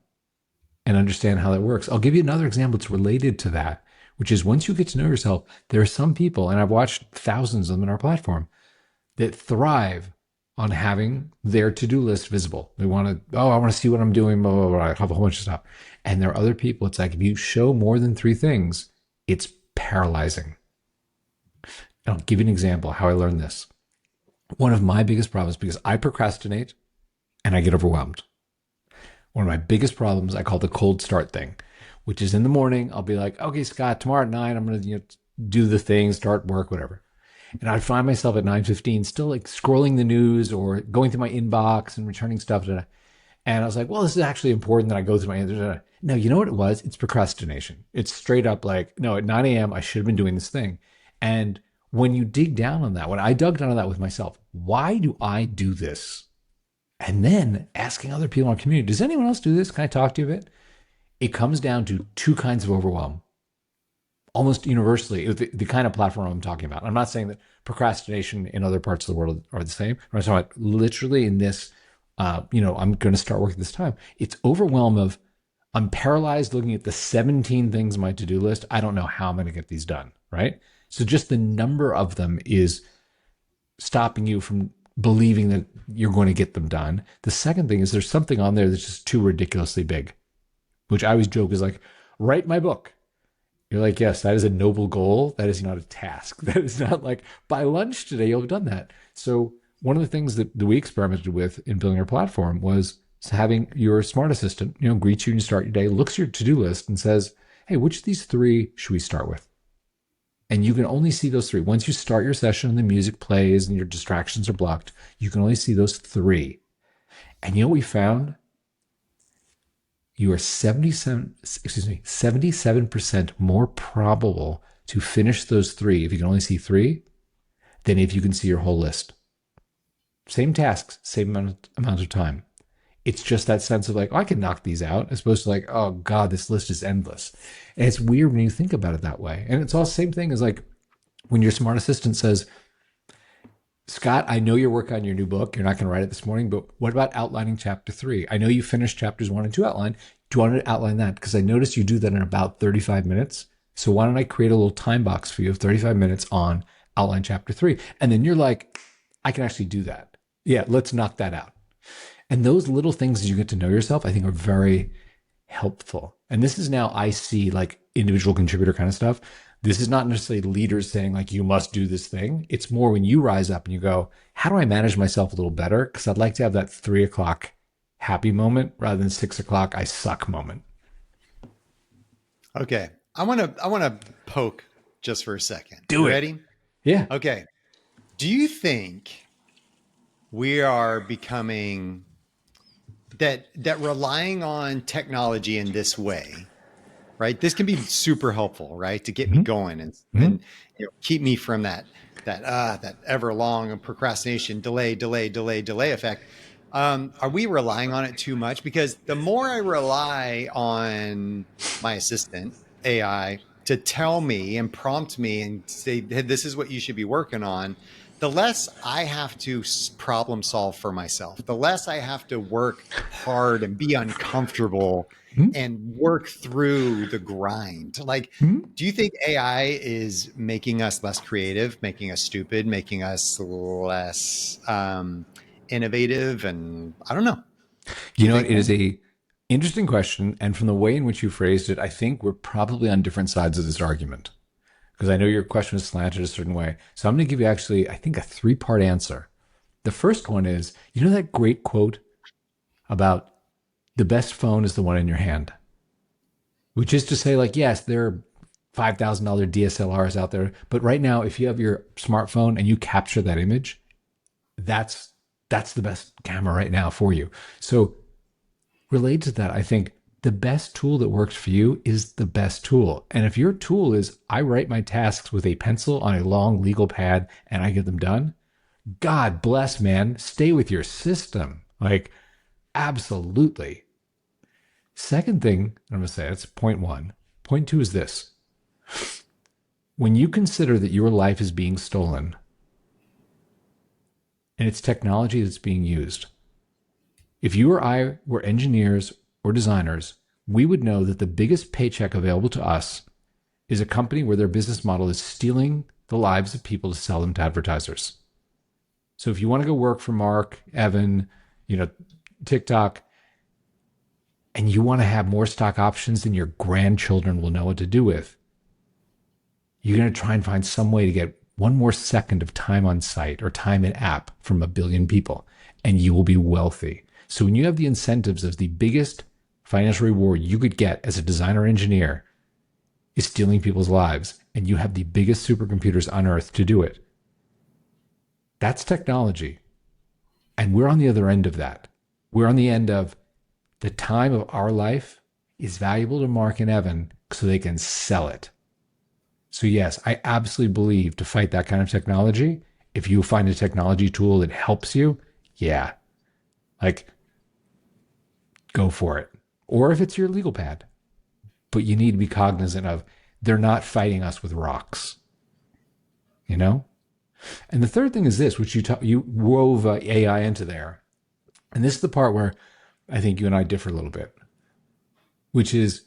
and understand how that works. I'll give you another example that's related to that, which is once you get to know yourself, there are some people, and I've watched thousands of them in our platform, that thrive on having their to-do list visible. They want to, I want to see what I'm doing, blah, blah, blah. I have a whole bunch of stuff. And there are other people, it's like, if you show more than 3 things, it's paralyzing. And I'll give you an example of how I learned this. One of my biggest problems, because I procrastinate and I get overwhelmed. One of my biggest problems I call the cold start thing, which is in the morning, I'll be like, okay, Scott, tomorrow at 9, I'm going to do the thing, start work, whatever. And I'd find myself at 9:15 still like scrolling the news or going through my inbox and returning stuff. And I was like, well, this is actually important that I go through my. No, you know what it was? It's procrastination. It's straight up like, no, at 9 a.m., I should have been doing this thing. And when you dig down on that, when I dug down on that with myself, why do I do this? And then asking other people in our community, does anyone else do this? Can I talk to you a bit? It comes down to two kinds of overwhelm, almost universally, the kind of platform I'm talking about. I'm not saying that procrastination in other parts of the world are the same. I'm talking about literally in this, I'm going to start working this time. It's overwhelm of, I'm paralyzed looking at the 17 things on my to-do list. I don't know how I'm going to get these done, right? So just the number of them is stopping you from believing that you're going to get them done. The second thing is there's something on there that's just too ridiculously big, which I always joke is like, write my book. You're like, yes, that is a noble goal. That is not a task. That is not like, by lunch today, you'll have done that. So one of the things that we experimented with in building our platform was having your smart assistant, greet you and you start your day, looks at your to-do list and says, hey, which of these three should we start with? And you can only see those three. Once you start your session and the music plays and your distractions are blocked, you can only see those three. And you know what we found? You are 77% more probable to finish those three if you can only see three than if you can see your whole list. Same tasks, same amount of time. It's just that sense of like, oh, I can knock these out, as opposed to like, oh God, this list is endless. And it's weird when you think about it that way. And it's all the same thing as like when your smart assistant says, Scott, I know you're working on your new book. You're not going to write it this morning, but what about outlining chapter 3? I know you finished chapters 1 and 2 outlined. Do you want to outline that? Because I noticed you do that in about 35 minutes. So why don't I create a little time box for you of 35 minutes on outline chapter 3? And then you're like, I can actually do that. Yeah, let's knock that out. And those little things as you get to know yourself, I think are very helpful. And this is now I see like individual contributor kind of stuff. This is not necessarily leaders saying like, you must do this thing. It's more when you rise up and you go, how do I manage myself a little better? Because I'd like to have that 3 o'clock happy moment rather than 6 o'clock I suck moment. Okay. I want to poke just for a second. Do it. Ready? Yeah. Okay. Do you think we are becoming that relying on technology in this way, right? This can be super helpful, right? To get me going and keep me from that ever long procrastination, delay effect. Are we relying on it too much? Because the more I rely on my assistant, AI, to tell me and prompt me and say, hey, this is what you should be working on, the less I have to problem solve for myself, the less I have to work hard and be uncomfortable and work through the grind. Like, do you think AI is making us less creative, making us stupid, making us less innovative? And I don't know. It is a interesting question. And from the way in which you phrased it, I think we're probably on different sides of this argument. Because I know your question is slanted a certain way. So I'm going to give you actually, I think, a 3-part answer. The first one is, that great quote about the best phone is the one in your hand? Which is to say, like, yes, there are $5,000 DSLRs out there. But right now, if you have your smartphone and you capture that image, that's the best camera right now for you. So related to that, I think the best tool that works for you is the best tool. And if your tool is, I write my tasks with a pencil on a long legal pad and I get them done, God bless, man. Stay with your system. Like, absolutely. Second thing I'm going to say, that's point 1. Point 2 is this. When you consider that your life is being stolen and it's technology that's being used, if you or I were engineers or designers, we would know that the biggest paycheck available to us is a company where their business model is stealing the lives of people to sell them to advertisers. So if you want to go work for Mark, Evan, TikTok, and you want to have more stock options than your grandchildren will know what to do with, you're going to try and find some way to get one more second of time on site or time in app from a billion people, and you will be wealthy. So when you have the incentives of the biggest financial reward you could get as a designer or engineer is stealing people's lives, and you have the biggest supercomputers on earth to do it, That's technology. And we're on the other end of that. We're on the end of the time of our life is valuable to Mark and Evan so they can sell it. So, yes, I absolutely believe to fight that kind of technology, if you find a technology tool that helps you, yeah, like go for it. Or if it's your legal pad. But you need to be cognizant of they're not fighting us with rocks, you know? And the third thing is this, which you wove AI into there. And this is the part where I think you and I differ a little bit, which is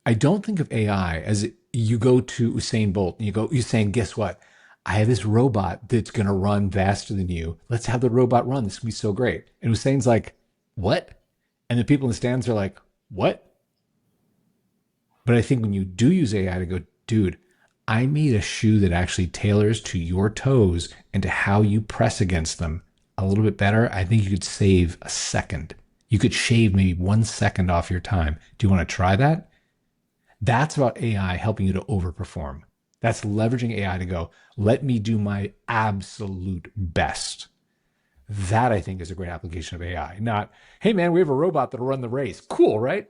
I don't think of AI as you go to Usain Bolt and you're saying, guess what? I have this robot that's going to run faster than you. Let's have the robot run. This is going to be so great. And Usain's like, what? And the people in the stands are like, what? But I think when you do use AI to go, dude, I made a shoe that actually tailors to your toes and to how you press against them a little bit better. I think you could save a second. You could shave maybe 1 second off your time. Do you want to try that? That's about AI helping you to overperform. That's leveraging AI to go, let me do my absolute best. That I think is a great application of AI. Not, hey man, we have a robot that'll run the race. Cool, right?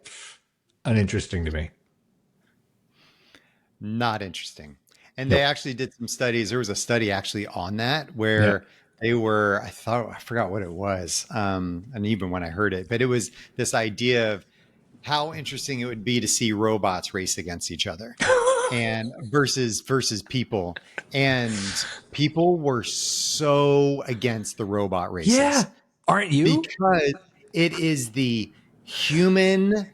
Uninteresting to me. Not interesting. And they Nope. actually did some studies. There was a study actually on that Yeah. where they were, I forgot what it was. And even when I heard it, but it was this idea of how interesting it would be to see robots race against each other and versus people. And people were so against the robot races Yeah. Aren't you? because it is the human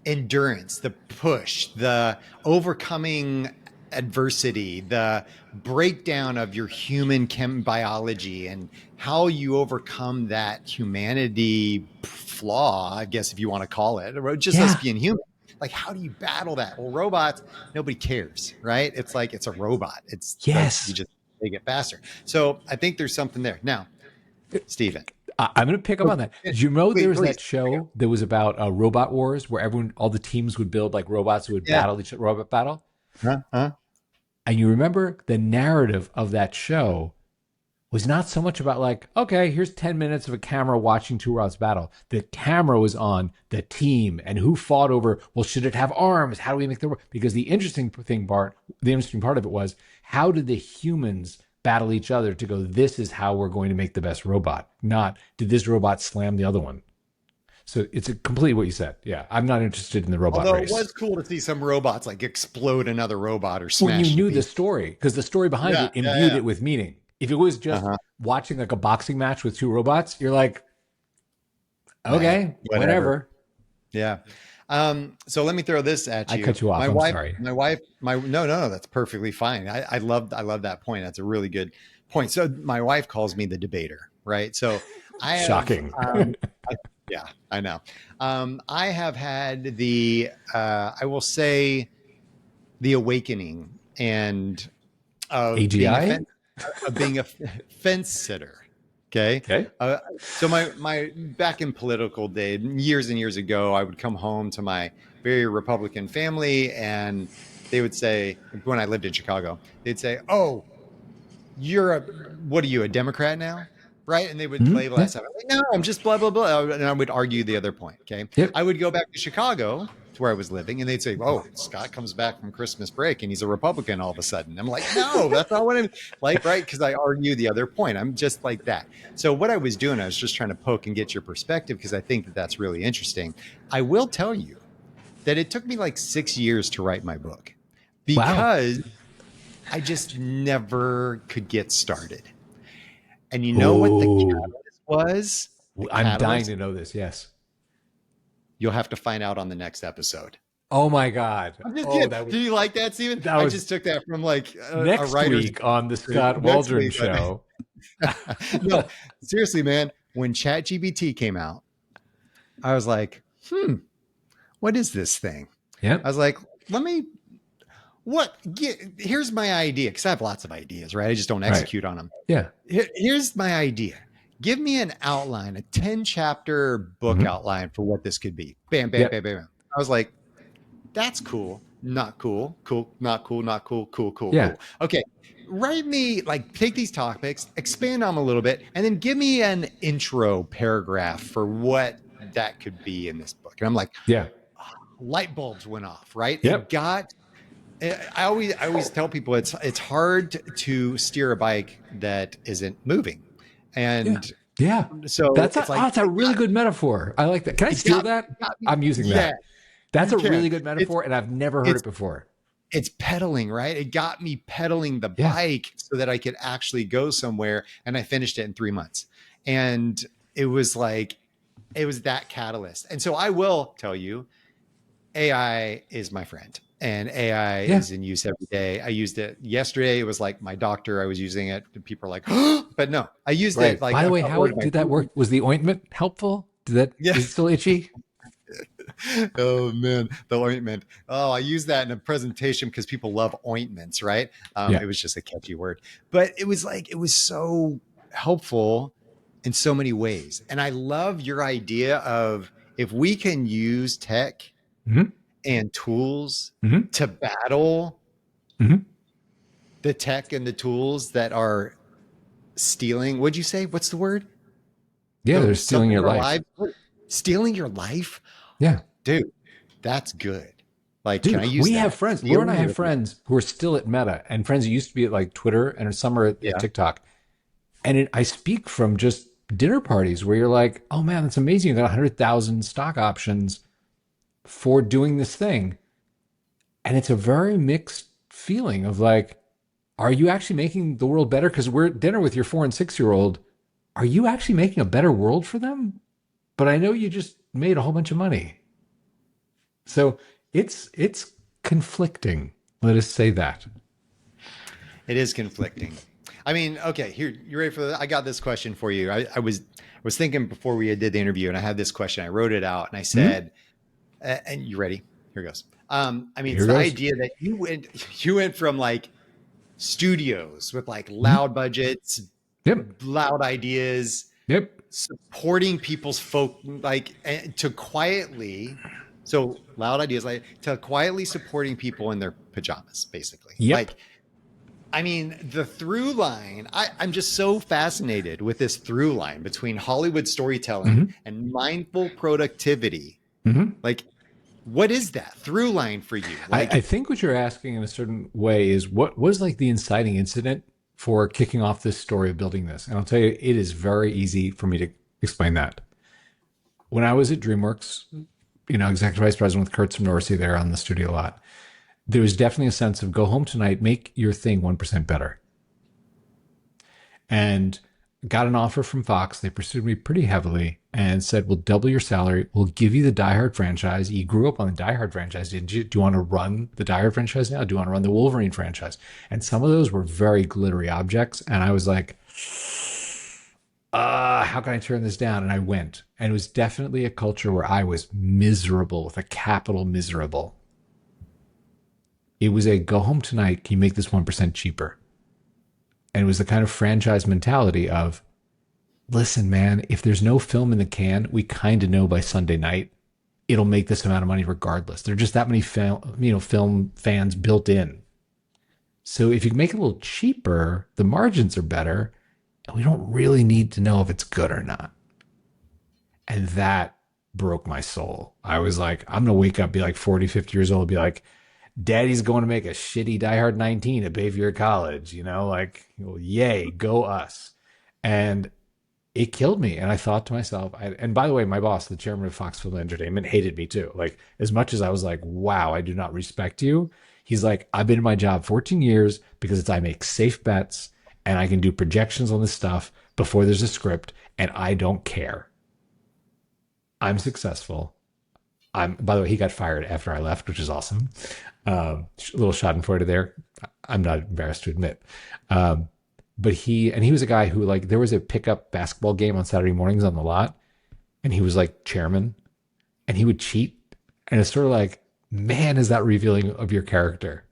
endurance, the push, the overcoming adversity, the breakdown of your human biology, and how you overcome that humanity flaw, I guess, if you want to call it, or just us Yeah. being human. Like, how do you battle that? Well, robots, nobody cares, right? It's like it's a robot. It's like you Yes. just they get faster. So I think there's something there. Now, Stephen. I'm going to pick up Oh, on that. Did you know there was please. that show that was about Robot Wars where all the teams would build like robots who would Yeah. battle each other, robot battle? Huh? And you remember the narrative of that show was not so much about like, okay, here's 10 minutes of a camera watching two robots battle. The camera was on the team and who fought over, well, should it have arms? How do we make the, because the interesting part of it was how did the humans battle each other to go, this is how we're going to make the best robot, not did this robot slam the other one. So it's completely what you said. Yeah, I'm not interested in the robot Although it race. was cool to see some robots like explode another robot or When smash you to knew the pieces. story, because the story behind Yeah, it imbued yeah, it with meaning. If it was just Uh-huh. watching like a boxing match with two robots, you're like, Right. okay, Whatever. whatever. Yeah. So let me throw this at I you. cut you off. I'm sorry. No, that's perfectly fine. I love that point. That's a really good point. So my wife calls me the debater, right? So I have, Shocking. yeah, I know. I have had I will say, the awakening and of being a AGI? fence, of being a fence sitter. Okay. Okay. So my back in political day, years and years ago, I would come home to my very Republican family, and they would say, when I lived in Chicago, they'd say, "Oh, what are you, a Democrat now?" Right? And they would Mhm. label Yeah. that stuff. I'm like, no, I'm just blah blah blah, and I would argue the other point. Okay, Yep. I would go back to Chicago to where I was living, and they'd say, "Oh, Scott comes back from Christmas break, and he's a Republican all of a sudden." I'm like, "No, that's not what I'm like." Right? Because I argue the other point. I'm just like that. So what I was doing, I was just trying to poke and get your perspective because I think that that's really interesting. I will tell you that it took me like 6 years to write my book Wow. because I just never could get started. And you know what the Oh, catalyst was? The I'm dying catalyst, to know this. Yes. you'll have to find out on the next episode. Oh my God. I'm just Oh, kidding. Do you like that, Steven? that I was just took that from like a next writer's week on the Scott next Waldron week. But show. no, seriously, man, when ChatGPT came out, I was like, what is this thing? I Yep. was like, here's my idea. Cause I have lots of ideas, right? I just don't Right. execute on them. Yeah. Here's my idea. Give me an outline, a 10 chapter book Mhm. outline for what this could be. Bam, bam, Yep. bam, bam. I was like, that's cool. Not cool. Cool. Not cool. Not cool. Cool. Cool. Yeah. Cool. Okay. Write me, like, take these topics, expand on them a little bit, and then give me an intro paragraph for what that could be in this book. And I'm like, Yeah. light bulbs went off, right? Yep. I always tell people it's hard to steer a bike that isn't moving. Yeah. And Yeah. so it's like, That's a really good metaphor. I like that. Can I steal that? it got me. I'm using Yeah, that. That's you a can. really good metaphor, and I've never heard It's it before. it's pedaling, right? It got me pedaling the Yeah. bike so that I could actually go somewhere. And I finished it in 3 months. And it was like, it was that catalyst. And so I will tell you, AI is my friend, and AI Yeah. is in use every day. I used it yesterday. It was like my doctor. I was using it. And people are like, but no, I used it Right. like By the a way, couple how of my did that work? Was the ointment helpful? yeah. Is it still itchy? Oh man, the ointment. Oh, I use that in a presentation because people love ointments, right? Yeah. It was just a catchy word, but it was like, it was so helpful in so many ways. And I love your idea of, if we can use tech Mm-hmm. and tools Mm-hmm. to battle Mm-hmm. the tech and the tools that are stealing. What'd you say? What's the word? Yeah, they're stealing Something your our life. lives. Stealing your life, Yeah. dude. That's good. Like, can I Dude, use we that? have friends. Laura and I Stealing have your life. friends who are still at Meta and friends who used to be at like Twitter and some are at Yeah. TikTok. And I speak from just dinner parties where you're like, oh man, that's amazing. You got 100,000 stock options for doing this thing. And it's a very mixed feeling of like, are you actually making the world better? Because we're at dinner with your 4 and 6 year old. Are you actually making a better world for them? But I know you just made a whole bunch of money. So it's conflicting. Let us say that. It is conflicting. I mean, okay, here, you ready for that? I got this question for you. I was thinking before we did the interview, and I had this question. I wrote it out, and I Mm-hmm. said, and you ready? Here goes. I mean, it's Here the goes. idea that you went from like studios with like Mm-hmm. loud budgets, Yep. loud ideas, Yep. supporting people's folk, like, to quietly, so loud ideas, like, to quietly supporting people in their pajamas, basically. Yep. Like, I mean, the through line, I'm just so fascinated with this through line between Hollywood storytelling Mm-hmm. and mindful productivity. Mm-hmm. Like, what is that through line for you? I Like, think what you're asking in a certain way is what was like the inciting incident for kicking off this story of building this? And I'll tell you, it is very easy for me to explain that. When I was at DreamWorks, executive vice president with Kurt Norcy there on the studio lot, there was definitely a sense of go home tonight, make your thing 1% better. And got an offer from Fox. They pursued me pretty heavily and said, we'll double your salary. We'll give you the Die Hard franchise. You grew up on the Die Hard franchise, didn't you? Do you want to run the Die Hard franchise now? Do you want to run the Wolverine franchise? And some of those were very glittery objects. And I was like, how can I turn this down? And I went. And it was definitely a culture where I was miserable, with a capital miserable. It was a go home tonight. Can you make this 1% cheaper? And it was the kind of franchise mentality of, listen, man, if there's no film in the can, we kind of know by Sunday night it'll make this amount of money regardless. There are just that many film fans built in. So if you make it a little cheaper, the margins are better, and we don't really need to know if it's good or not. And that broke my soul. I was like, I'm going to wake up, be like 40, 50 years old, be like, Daddy's going to make a shitty Die Hard 19 at Bayview College, yay, go us. And it killed me. And I thought to myself, and by the way, my boss, the chairman of Fox Film Entertainment, hated me too. Like, as much as I was like, wow, I do not respect you. He's like, I've been in my job 14 years because I make safe bets and I can do projections on this stuff before there's a script, and I don't care. I'm successful. By the way, he got fired after I left, which is awesome. A little schadenfreude there. I'm not embarrassed to admit. But he was a guy who, like, there was a pickup basketball game on Saturday mornings on the lot, and he was like chairman, and he would cheat. And it's sort of like, man, is that revealing of your character?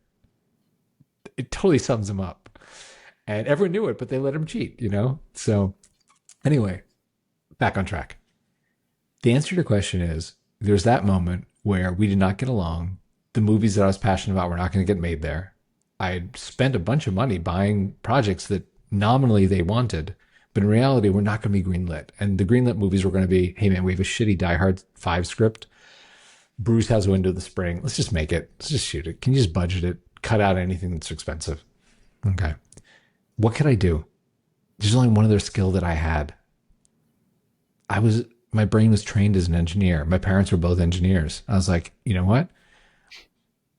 It totally sums him up. And everyone knew it, but they let him cheat, So anyway, back on track. The answer to your question is, there's that moment where we did not get along. the movies that I was passionate about were not going to get made there. I spent a bunch of money buying projects that nominally they wanted, but in reality were not going to be greenlit. And the greenlit movies were going to be, hey man, we have a shitty Die Hard 5 script. Bruce has a window of the spring. Let's just make it. Let's just shoot it. Can you just budget it? Cut out anything that's expensive. Okay. What could I do? There's only one other skill that I had. My brain was trained as an engineer. My parents were both engineers. I was like, you know what?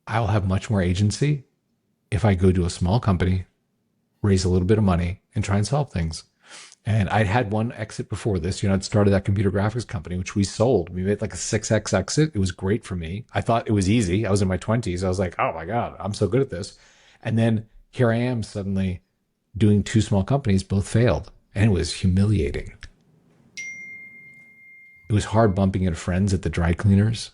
I will have much more agency if I go to a small company, raise a little bit of money, and try and solve things. And I'd had one exit before this. I'd started that computer graphics company, which we sold. We made like a 6x exit. It was great for me. I thought it was easy. I was in my 20s. I was like, oh my God, I'm so good at this. And then here I am suddenly doing two small companies, both failed. And it was humiliating. It was hard bumping into friends at the dry cleaners,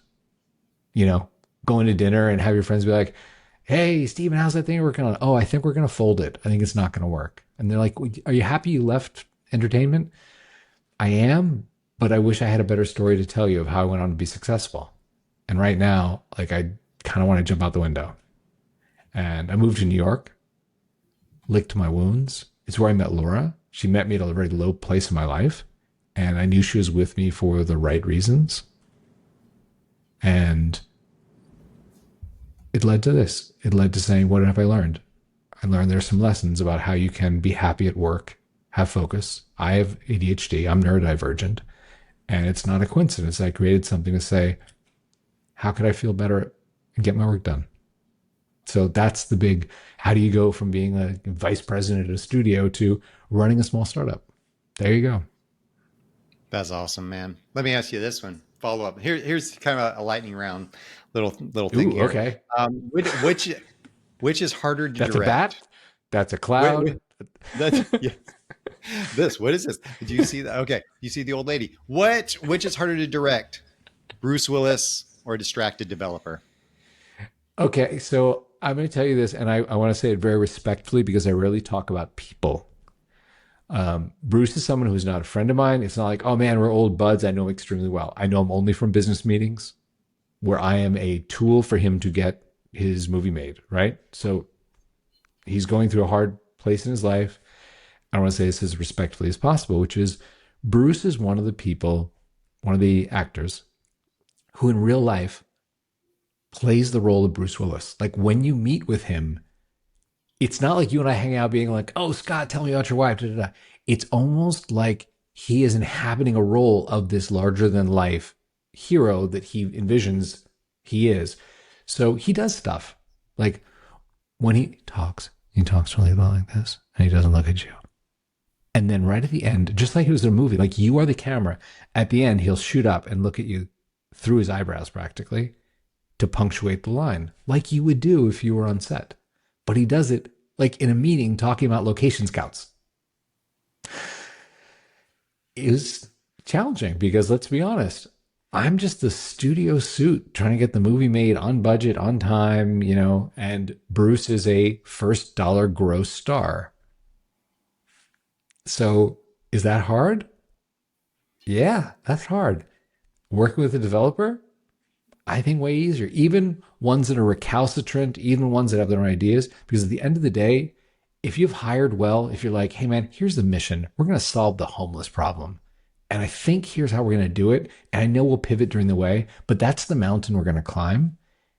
going to dinner and have your friends be like, hey, Steven, how's that thing working on? Oh, I think we're going to fold it. I think it's not going to work. And they're like, are you happy you left entertainment? I am, but I wish I had a better story to tell you of how I went on to be successful. And right now, I kind of want to jump out the window. And I moved to New York, licked my wounds. It's where I met Laura. She met me at a very low place in my life. And I knew she was with me for the right reasons. And it led to this. It led to saying, what have I learned? I learned there's some lessons about how you can be happy at work, have focus. I have ADHD. I'm neurodivergent. And it's not a coincidence. I created something to say, how could I feel better and get my work done? So that's the big, how do you go from being a vice president at a studio to running a small startup? There you go. That's awesome, man. Let me ask you this one. Follow up. Here's kind of a lightning round little thing here. Okay. Which is harder to That's direct? That's a bat. That's a cloud. Yeah. What is this? Did you see that? Okay. You see the old lady. Which is harder to direct? Bruce Willis or a distracted developer? Okay. So I'm going to tell you this, and I want to say it very respectfully because I rarely talk about people. Bruce is someone who's not a friend of mine. It's not like, oh man, we're old buds. I know him extremely well. I know him only from business meetings where I am a tool for him to get his movie made, right? So he's going through a hard place in his life. I want to say this as respectfully as possible, which is Bruce is one of the people, one of the actors who in real life plays the role of Bruce Willis. Like when you meet with him, it's not like you and I hang out being like, oh, Scott, tell me about your wife. Da, da, da. It's almost like he is inhabiting a role of this larger than life hero that he envisions he is. So he does stuff like when he talks really well like this and he doesn't look at you. And then right at the end, just like it was in a movie, like you are the camera, at the end, he'll shoot up and look at you through his eyebrows practically to punctuate the line like you would do if you were on set. But he does it like in a meeting talking about location scouts. It was challenging because let's be honest, I'm just the studio suit trying to get the movie made on budget, on time, and Bruce is a first dollar gross star. So is that hard? Yeah, that's hard. Working with a developer, I think way easier. Even ones that are recalcitrant, even ones that have their own ideas, because at the end of the day, if you've hired well, if you're like, hey man, here's the mission. We're going to solve the homeless problem. And I think here's how we're going to do it. And I know we'll pivot during the way, but that's the mountain we're going to climb.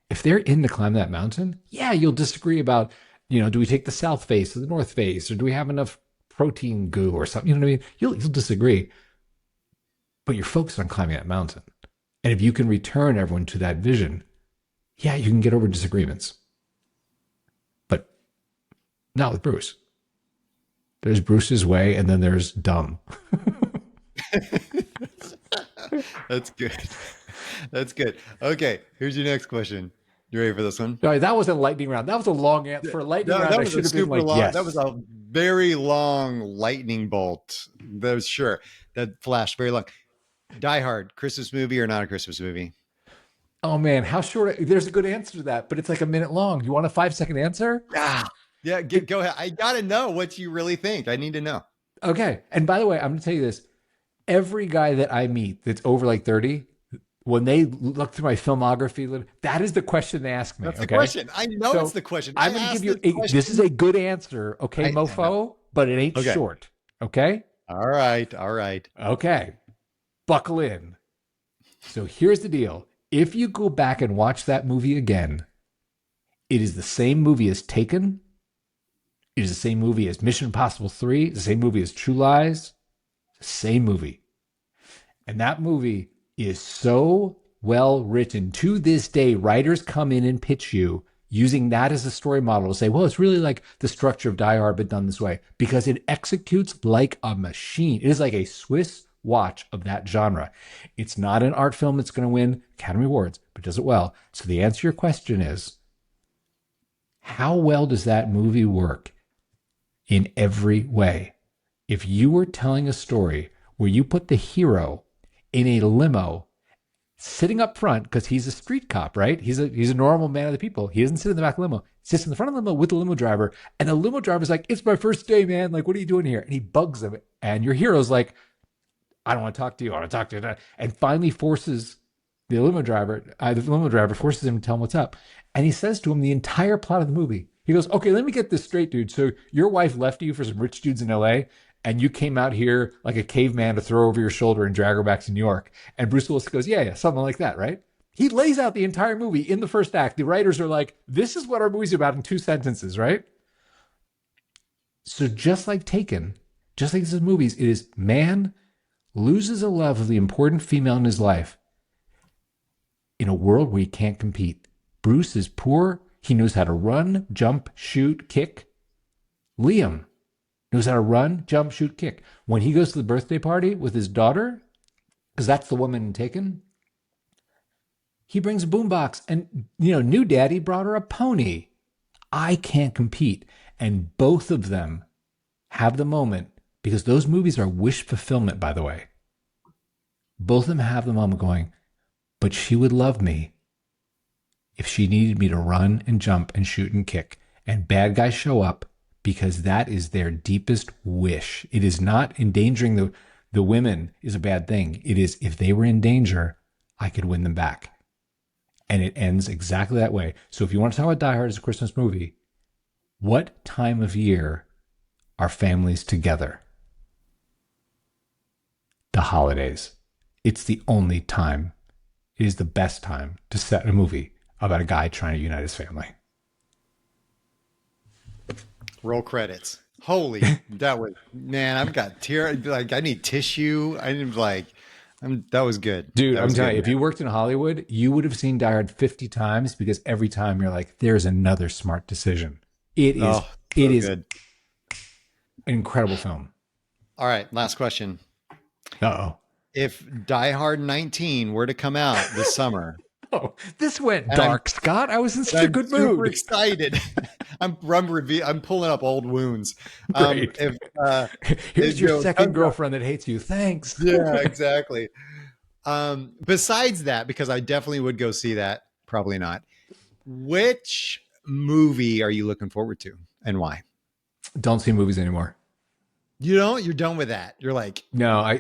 If they're in to climb that mountain, yeah, you'll disagree about, do we take the south face or the north face, or do we have enough protein goo or something? You know what I mean? You'll disagree, but you're focused on climbing that mountain. And if you can return everyone to that vision, yeah, you can get over disagreements. But not with Bruce. There's Bruce's way, and then there's dumb. That's good. That's good. Okay, here's your next question. You ready for this one? Sorry, that wasn't lightning round. That was a long answer. For a lightning round, I should have been like, long, yes. That was a very long lightning bolt. That was sure. That flashed very long. Die Hard, Christmas movie or not a Christmas movie? Oh man, how short? There's a good answer to that, but it's like a minute long. You want a 5-second answer? Yeah, go ahead. I got to know what you really think. I need to know. Okay. And by the way, I'm going to tell you this. Every guy that I meet that's over like 30, when they look through my filmography, that is the question they ask me. That's the Okay. question. I know it's So the question. I I'm going to give asked you this this is question. a good answer. Okay, I know. mofo, but it ain't Okay. short. Okay. All right. All right. Okay. Buckle in. So here's the deal. If you go back and watch that movie again, it is the same movie as Taken. It is the same movie as Mission Impossible 3, the same movie as True Lies, the same movie. And that movie is so well written. To this day, writers come in and pitch you using that as a story model to say, well, it's really like the structure of Die Hard, but done this way, because it executes like a machine. It is like a Swiss watch of that genre. It's not an art film that's going to win Academy Awards, but does it well. So the answer to your question is, how well does that movie work in every way? If you were telling a story where you put the hero in a limo sitting up front, because he's a street cop, right? He's a normal man of the people. He doesn't sit in the back of the limo. He sits in the front of the limo with the limo driver, and the limo driver's like, it's my first day, man. Like, what are you doing here? And he bugs him. And your hero's like, I don't want to talk to you. I want to talk to you. And finally forces the limo driver forces him to tell him what's up. And he says to him the entire plot of the movie. He goes, okay, let me get this straight, dude. So your wife left you for some rich dudes in LA, and you came out here like a caveman to throw over your shoulder and drag her back to New York. And Bruce Willis goes, yeah, something like that, right? He lays out the entire movie in the first act. The writers are like, this is what our movie's about in 2 sentences, right? So just like Taken, just like this is movies, it is man loses a love of the important female in his life in a world where he can't compete. Bruce is poor. He knows how to run, jump, shoot, kick. Liam knows how to run, jump, shoot, kick. When he goes to the birthday party with his daughter, because that's the woman Taken, he brings a boombox. And, new daddy brought her a pony. I can't compete. And both of them have the moment, because those movies are wish fulfillment, by the way. Both of them have the moment going, but she would love me if she needed me to run and jump and shoot and kick. And bad guys show up because that is their deepest wish. It is not endangering the women is a bad thing. It is, if they were in danger, I could win them back. And it ends exactly that way. So if you want to talk about Die Hard as a Christmas movie, what time of year are families together? The holidays. It's the only time. It is the best time to set a movie about a guy trying to unite his family. Roll credits. Holy, that was, man, I've got like, I need tissue. That was good. Dude, I'm telling you, man. if you worked in Hollywood, you would have seen Die Hard 50 times, because every time you're like, there's another smart decision. It is good. An incredible film. All right. Last question. Uh-oh. If Die Hard 19 were to come out this summer. Oh, this went dark, Scott. I was in such a good mood. Super excited. I'm pulling up old wounds. Great. Here's your second girlfriend that hates you. Thanks. Yeah, exactly. Besides that, because I definitely would go see that. Probably not. Which movie are you looking forward to, and why? Don't see movies anymore. You don't? You're done with that. You're like, no.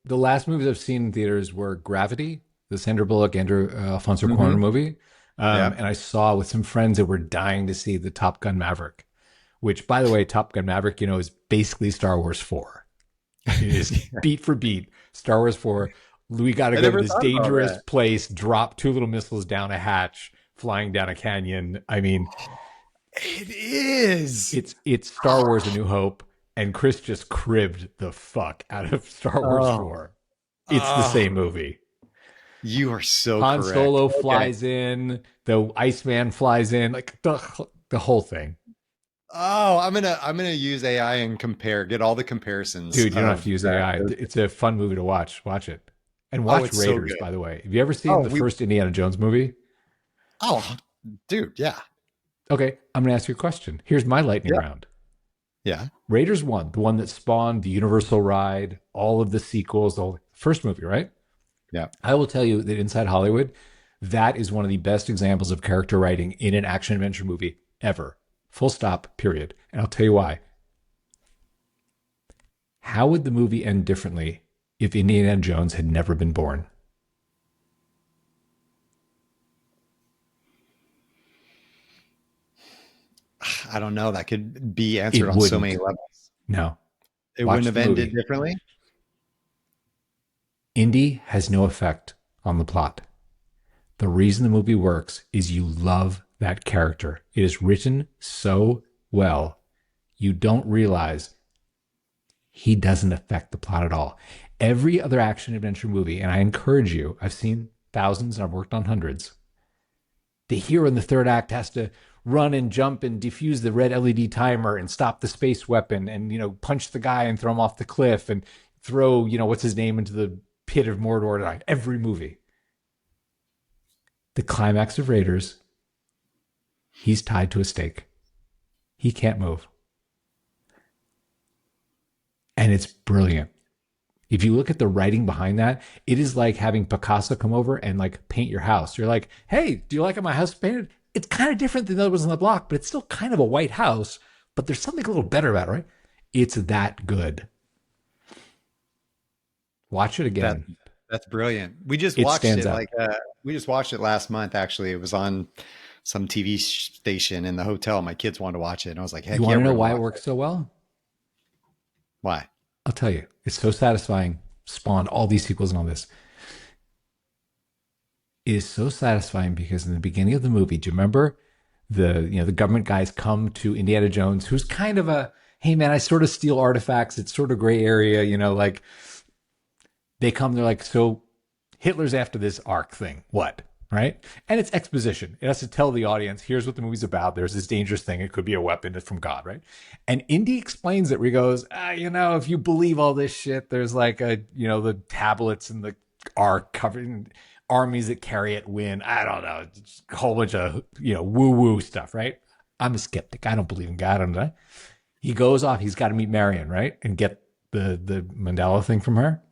The last movies I've seen in theaters were Gravity, the Sandra Bullock, Andrew Alfonso Cuarón movie. And I saw with some friends that were dying to see the Top Gun Maverick, which, by the way, Top Gun Maverick, is basically Star Wars 4. It is beat for beat. Star Wars 4. We got to go to this dangerous place, drop 2 little missiles down a hatch, flying down a canyon. I mean, it is. It's Star Wars: A New Hope, and Chris just cribbed the fuck out of Star Wars 4. It's the same movie. You are so Han correct. Solo flies in, the Iceman flies in, like the whole thing. Oh, I'm gonna use AI and get all the comparisons. Dude, you don't have to use AI. It's a fun movie to watch. Watch it. And watch Raiders, so by the way. Have you ever seen the first Indiana Jones movie? Oh, dude, yeah. Okay, I'm gonna ask you a question. Here's my lightning round. Yeah. Raiders 1, the one that spawned the Universal ride, all of the sequels, the first movie, right? Yeah. I will tell you that inside Hollywood, that is one of the best examples of character writing in an action adventure movie ever. Full stop, period. And I'll tell you why. How would the movie end differently if Indiana Jones had never been born? I don't know. That could be answered It on so many wouldn't. levels. No. It wouldn't Watch have the ended movie. differently. Indy has no effect on the plot. The reason the movie works is you love that character. It is written so well, you don't realize he doesn't affect the plot at all. Every other action adventure movie, and I encourage you, I've seen thousands and I've worked on hundreds. The hero in the third act has to run and jump and defuse the red LED timer and stop the space weapon and, punch the guy and throw him off the cliff and throw, what's his name into the pit of Mordor. Every movie. The climax of Raiders, he's tied to a stake. He can't move. And it's brilliant. If you look at the writing behind that, it is like having Picasso come over and like paint your house. You're like, hey, do you like how my house is painted? It's kind of different than the others on the block, but it's still kind of a white house. But there's something a little better about it, right? It's that good. Watch it again. That's brilliant. We just It watched stands it out. we just watched it last month. Actually, it was on some TV station in the hotel. My kids wanted to watch it, and I was like, "Heck You yeah, want to we're know gonna why it watch works it." so well? Why? I'll tell you. It's so satisfying. Spawned all these sequels and all this. It is so satisfying because in the beginning of the movie, do you remember the government guys come to Indiana Jones, who's kind of a, hey man, I sort of steal artifacts. It's sort of gray area, like they come, they're like, so Hitler's after this arc thing. What? Right? And it's exposition. It has to tell the audience, here's what the movie's about. There's this dangerous thing. It could be a weapon from God, right? And Indy explains it where he goes, if you believe all this shit, there's like the tablets and the ark covering armies that carry it win. I don't know. Just a whole bunch of, woo-woo stuff, right? I'm a skeptic. I don't believe in God. I don't know. He goes off. He's got to meet Marion, right? And get the Mandela thing from her.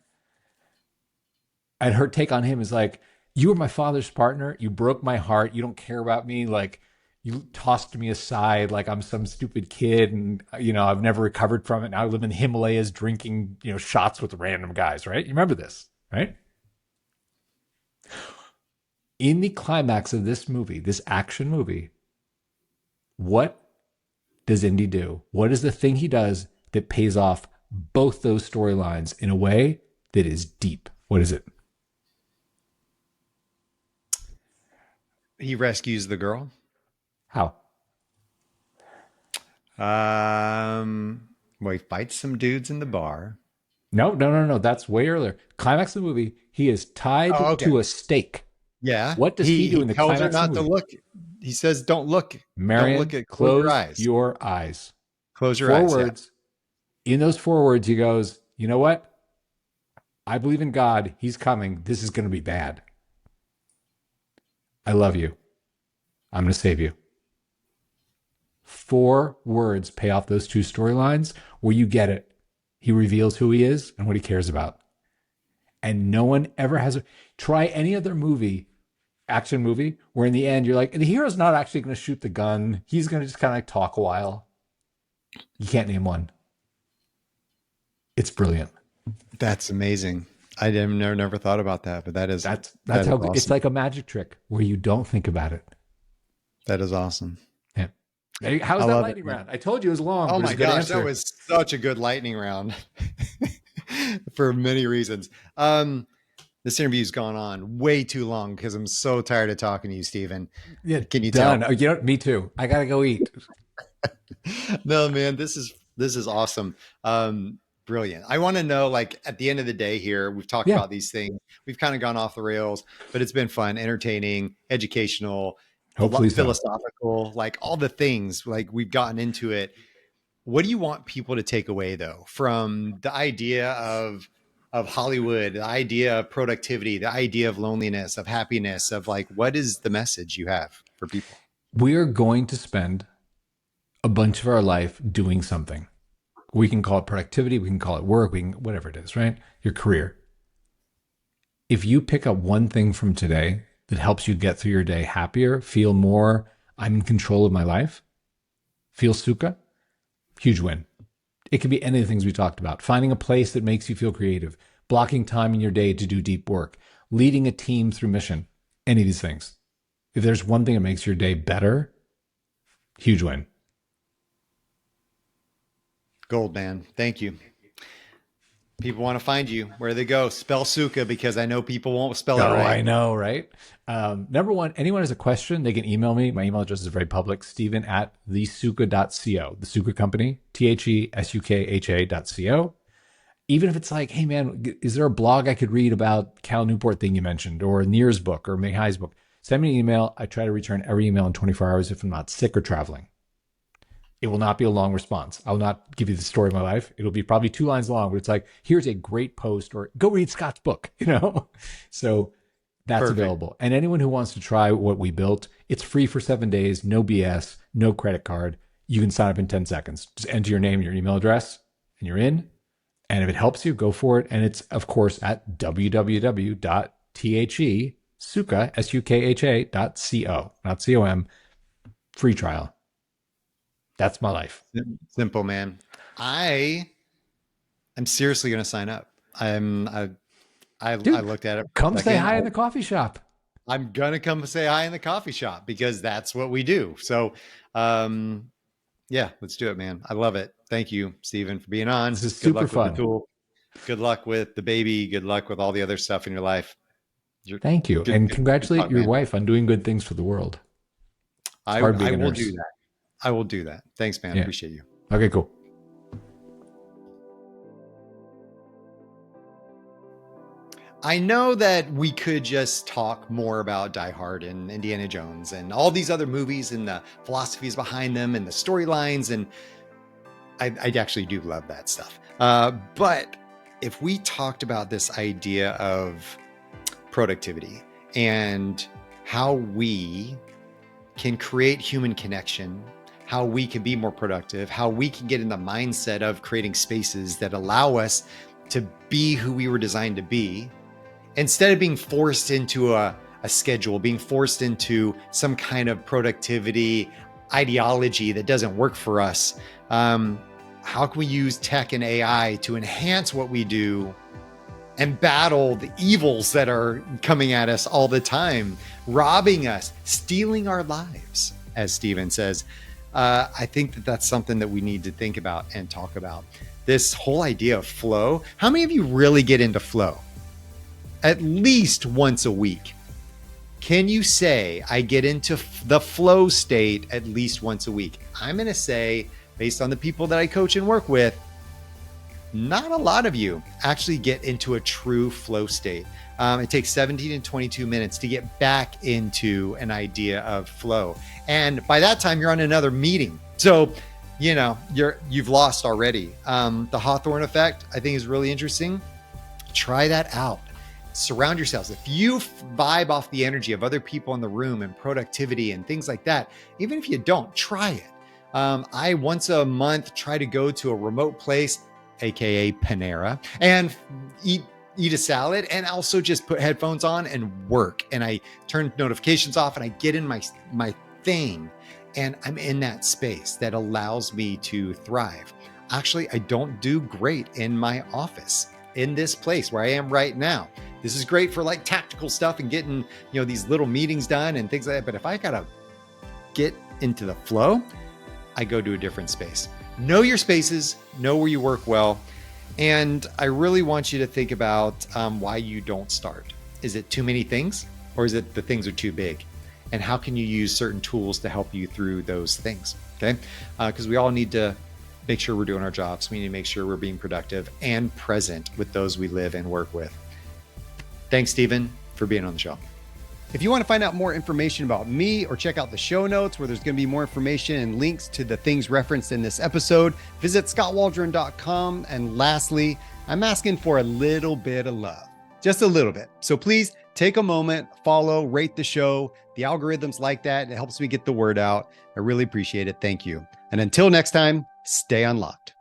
And her take on him is like, you were my father's partner. You broke my heart. You don't care about me. Like, you tossed me aside like I'm some stupid kid. And, I've never recovered from it. Now I live in the Himalayas drinking, shots with random guys, right? You remember this, right? In the climax of this movie, this action movie, what does Indy do? What is the thing he does that pays off both those storylines in a way that is deep? What is it? He rescues the girl. How? Well, he fights some dudes in the bar. No. That's way earlier. Climax of the movie, he is tied Oh, okay. to a stake. Yeah. What does he do in the tells her climax of not the to movie? look. He says, "Don't look. Don't look Marion, at. Close your close eyes. your eyes. Close your Four eyes." Yeah. words. In those 4 words, he goes, you know what? I believe in God. He's coming. This is going to be bad. I love you. I'm going to save you. 4 words pay off those 2 storylines where you get it. He reveals who he is and what he cares about. And no one ever has try any other action movie, where in the end you're like, the hero's not actually going to shoot the gun. He's going to just kind of like talk a while. You can't name one. It's brilliant. That's amazing. I never thought about that, but That's that how is awesome. It's like a magic trick where you don't think about it. That is awesome. Yeah. Hey, how's that lightning round? I told you it was long. Oh but my it's a good gosh, answer. that was such a good lightning round for many reasons. This interview's gone on way too long because I'm so tired of talking to you, Stephen. Yeah, Can you done. tell? Oh, me too. I gotta go eat. No, man, this is awesome. Brilliant. I want to know, like, at the end of the day here, we've talked about these things. We've kind of gone off the rails, but it's been fun, entertaining, educational, Hopefully philosophical, like all the things, like we've gotten into it. What do you want people to take away though, from the idea of Hollywood, the idea of productivity, the idea of loneliness, of happiness, of like, what is the message you have for people? We are going to spend a bunch of our life doing something. We can call it productivity. We can call it work. We can, whatever it is, right? Your career. If you pick up one thing from today that helps you get through your day happier, feel more, I'm in control of my life, feel Sukha, huge win. It could be any of the things we talked about. Finding a place that makes you feel creative, blocking time in your day to do deep work, leading a team through mission, any of these things. If there's one thing that makes your day better, huge win. Gold, man. Thank you. People want to find you. Where they go? Spell Sukha, because I know people won't spell it Oh, right. I know, right? Number one, anyone has a question, they can email me. My email address is very public, Stephen at thesukha.co, the Sukha company, THESUKHA.co. Even if it's like, hey man, is there a blog I could read about Cal Newport thing you mentioned, or Nir's book or Mihai's book? Send me an email. I try to return every email in 24 hours if I'm not sick or traveling. It will not be a long response. I will not give you the story of my life. It'll be probably 2 lines long, but it's like, here's a great post, or go read Scott's book, So that's Perfect. available. And anyone who wants to try what we built, it's free for 7 days, no BS, no credit card. You can sign up in 10 seconds. Just enter your name, your email address, and you're in. And if it helps you, go for it. And it's, of course, at www.thesukha.co, not com, free trial. That's my life. Simple, man. I am seriously going to sign up. I Dude, looked at it for come a say second. hi in the coffee shop. I'm going to come say hi in the coffee shop because that's what we do. So, yeah, let's do it, man. I love it. Thank you, Stephen, for being on. This is Good super luck fun. with the tool. Good luck with the baby. Good luck with all the other stuff in your life. Thank you. And congratulate your wife on doing good things for the world. It's hard being I a will nurse. do that. I will do that. Thanks, man. Yeah. Appreciate you. Okay, cool. I know that we could just talk more about Die Hard and Indiana Jones and all these other movies and the philosophies behind them and the storylines. And I actually do love that stuff. But if we talked about this idea of productivity and how we can create human connection, how we can be more productive, how we can get in the mindset of creating spaces that allow us to be who we were designed to be, instead of being forced into a schedule, being forced into some kind of productivity ideology that doesn't work for us. How can we use tech and AI to enhance what we do and battle the evils that are coming at us all the time, robbing us, stealing our lives, as Stephen says? I think that that's something that we need to think about and talk about. This whole idea of flow. How many of you really get into flow? At least once a week. Can you say I get into the flow state at least once a week? I'm going to say, based on the people that I coach and work with, not a lot of you actually get into a true flow state. It takes 17 and 22 minutes to get back into an idea of flow. And by that time, you're on another meeting. So, you've lost already. The Hawthorne effect, I think, is really interesting. Try that out. Surround yourselves. If you vibe off the energy of other people in the room and productivity and things like that, even if you don't, try it. I once a month try to go to a remote place, aka Panera, and eat a salad, and also just put headphones on and work. And I turn notifications off and I get in my thing, and I'm in that space that allows me to thrive. Actually, I don't do great in my office, in this place where I am right now. This is great for like tactical stuff and getting, these little meetings done and things like that. But if I gotta get into the flow, I go to a different space. Know your spaces, know where you work well. And I really want you to think about why you don't start. Is it too many things, or is it the things are too big? And how can you use certain tools to help you through those things? Okay. Because we all need to make sure we're doing our jobs. We need to make sure we're being productive and present with those we live and work with. Thanks, Stephen, for being on the show. If you want to find out more information about me or check out the show notes where there's going to be more information and links to the things referenced in this episode, visit scottwaldron.com. And lastly, I'm asking for a little bit of love, just a little bit. So please take a moment, follow, rate the show. The algorithms like that. It helps me get the word out. I really appreciate it. Thank you. And until next time, stay unlocked.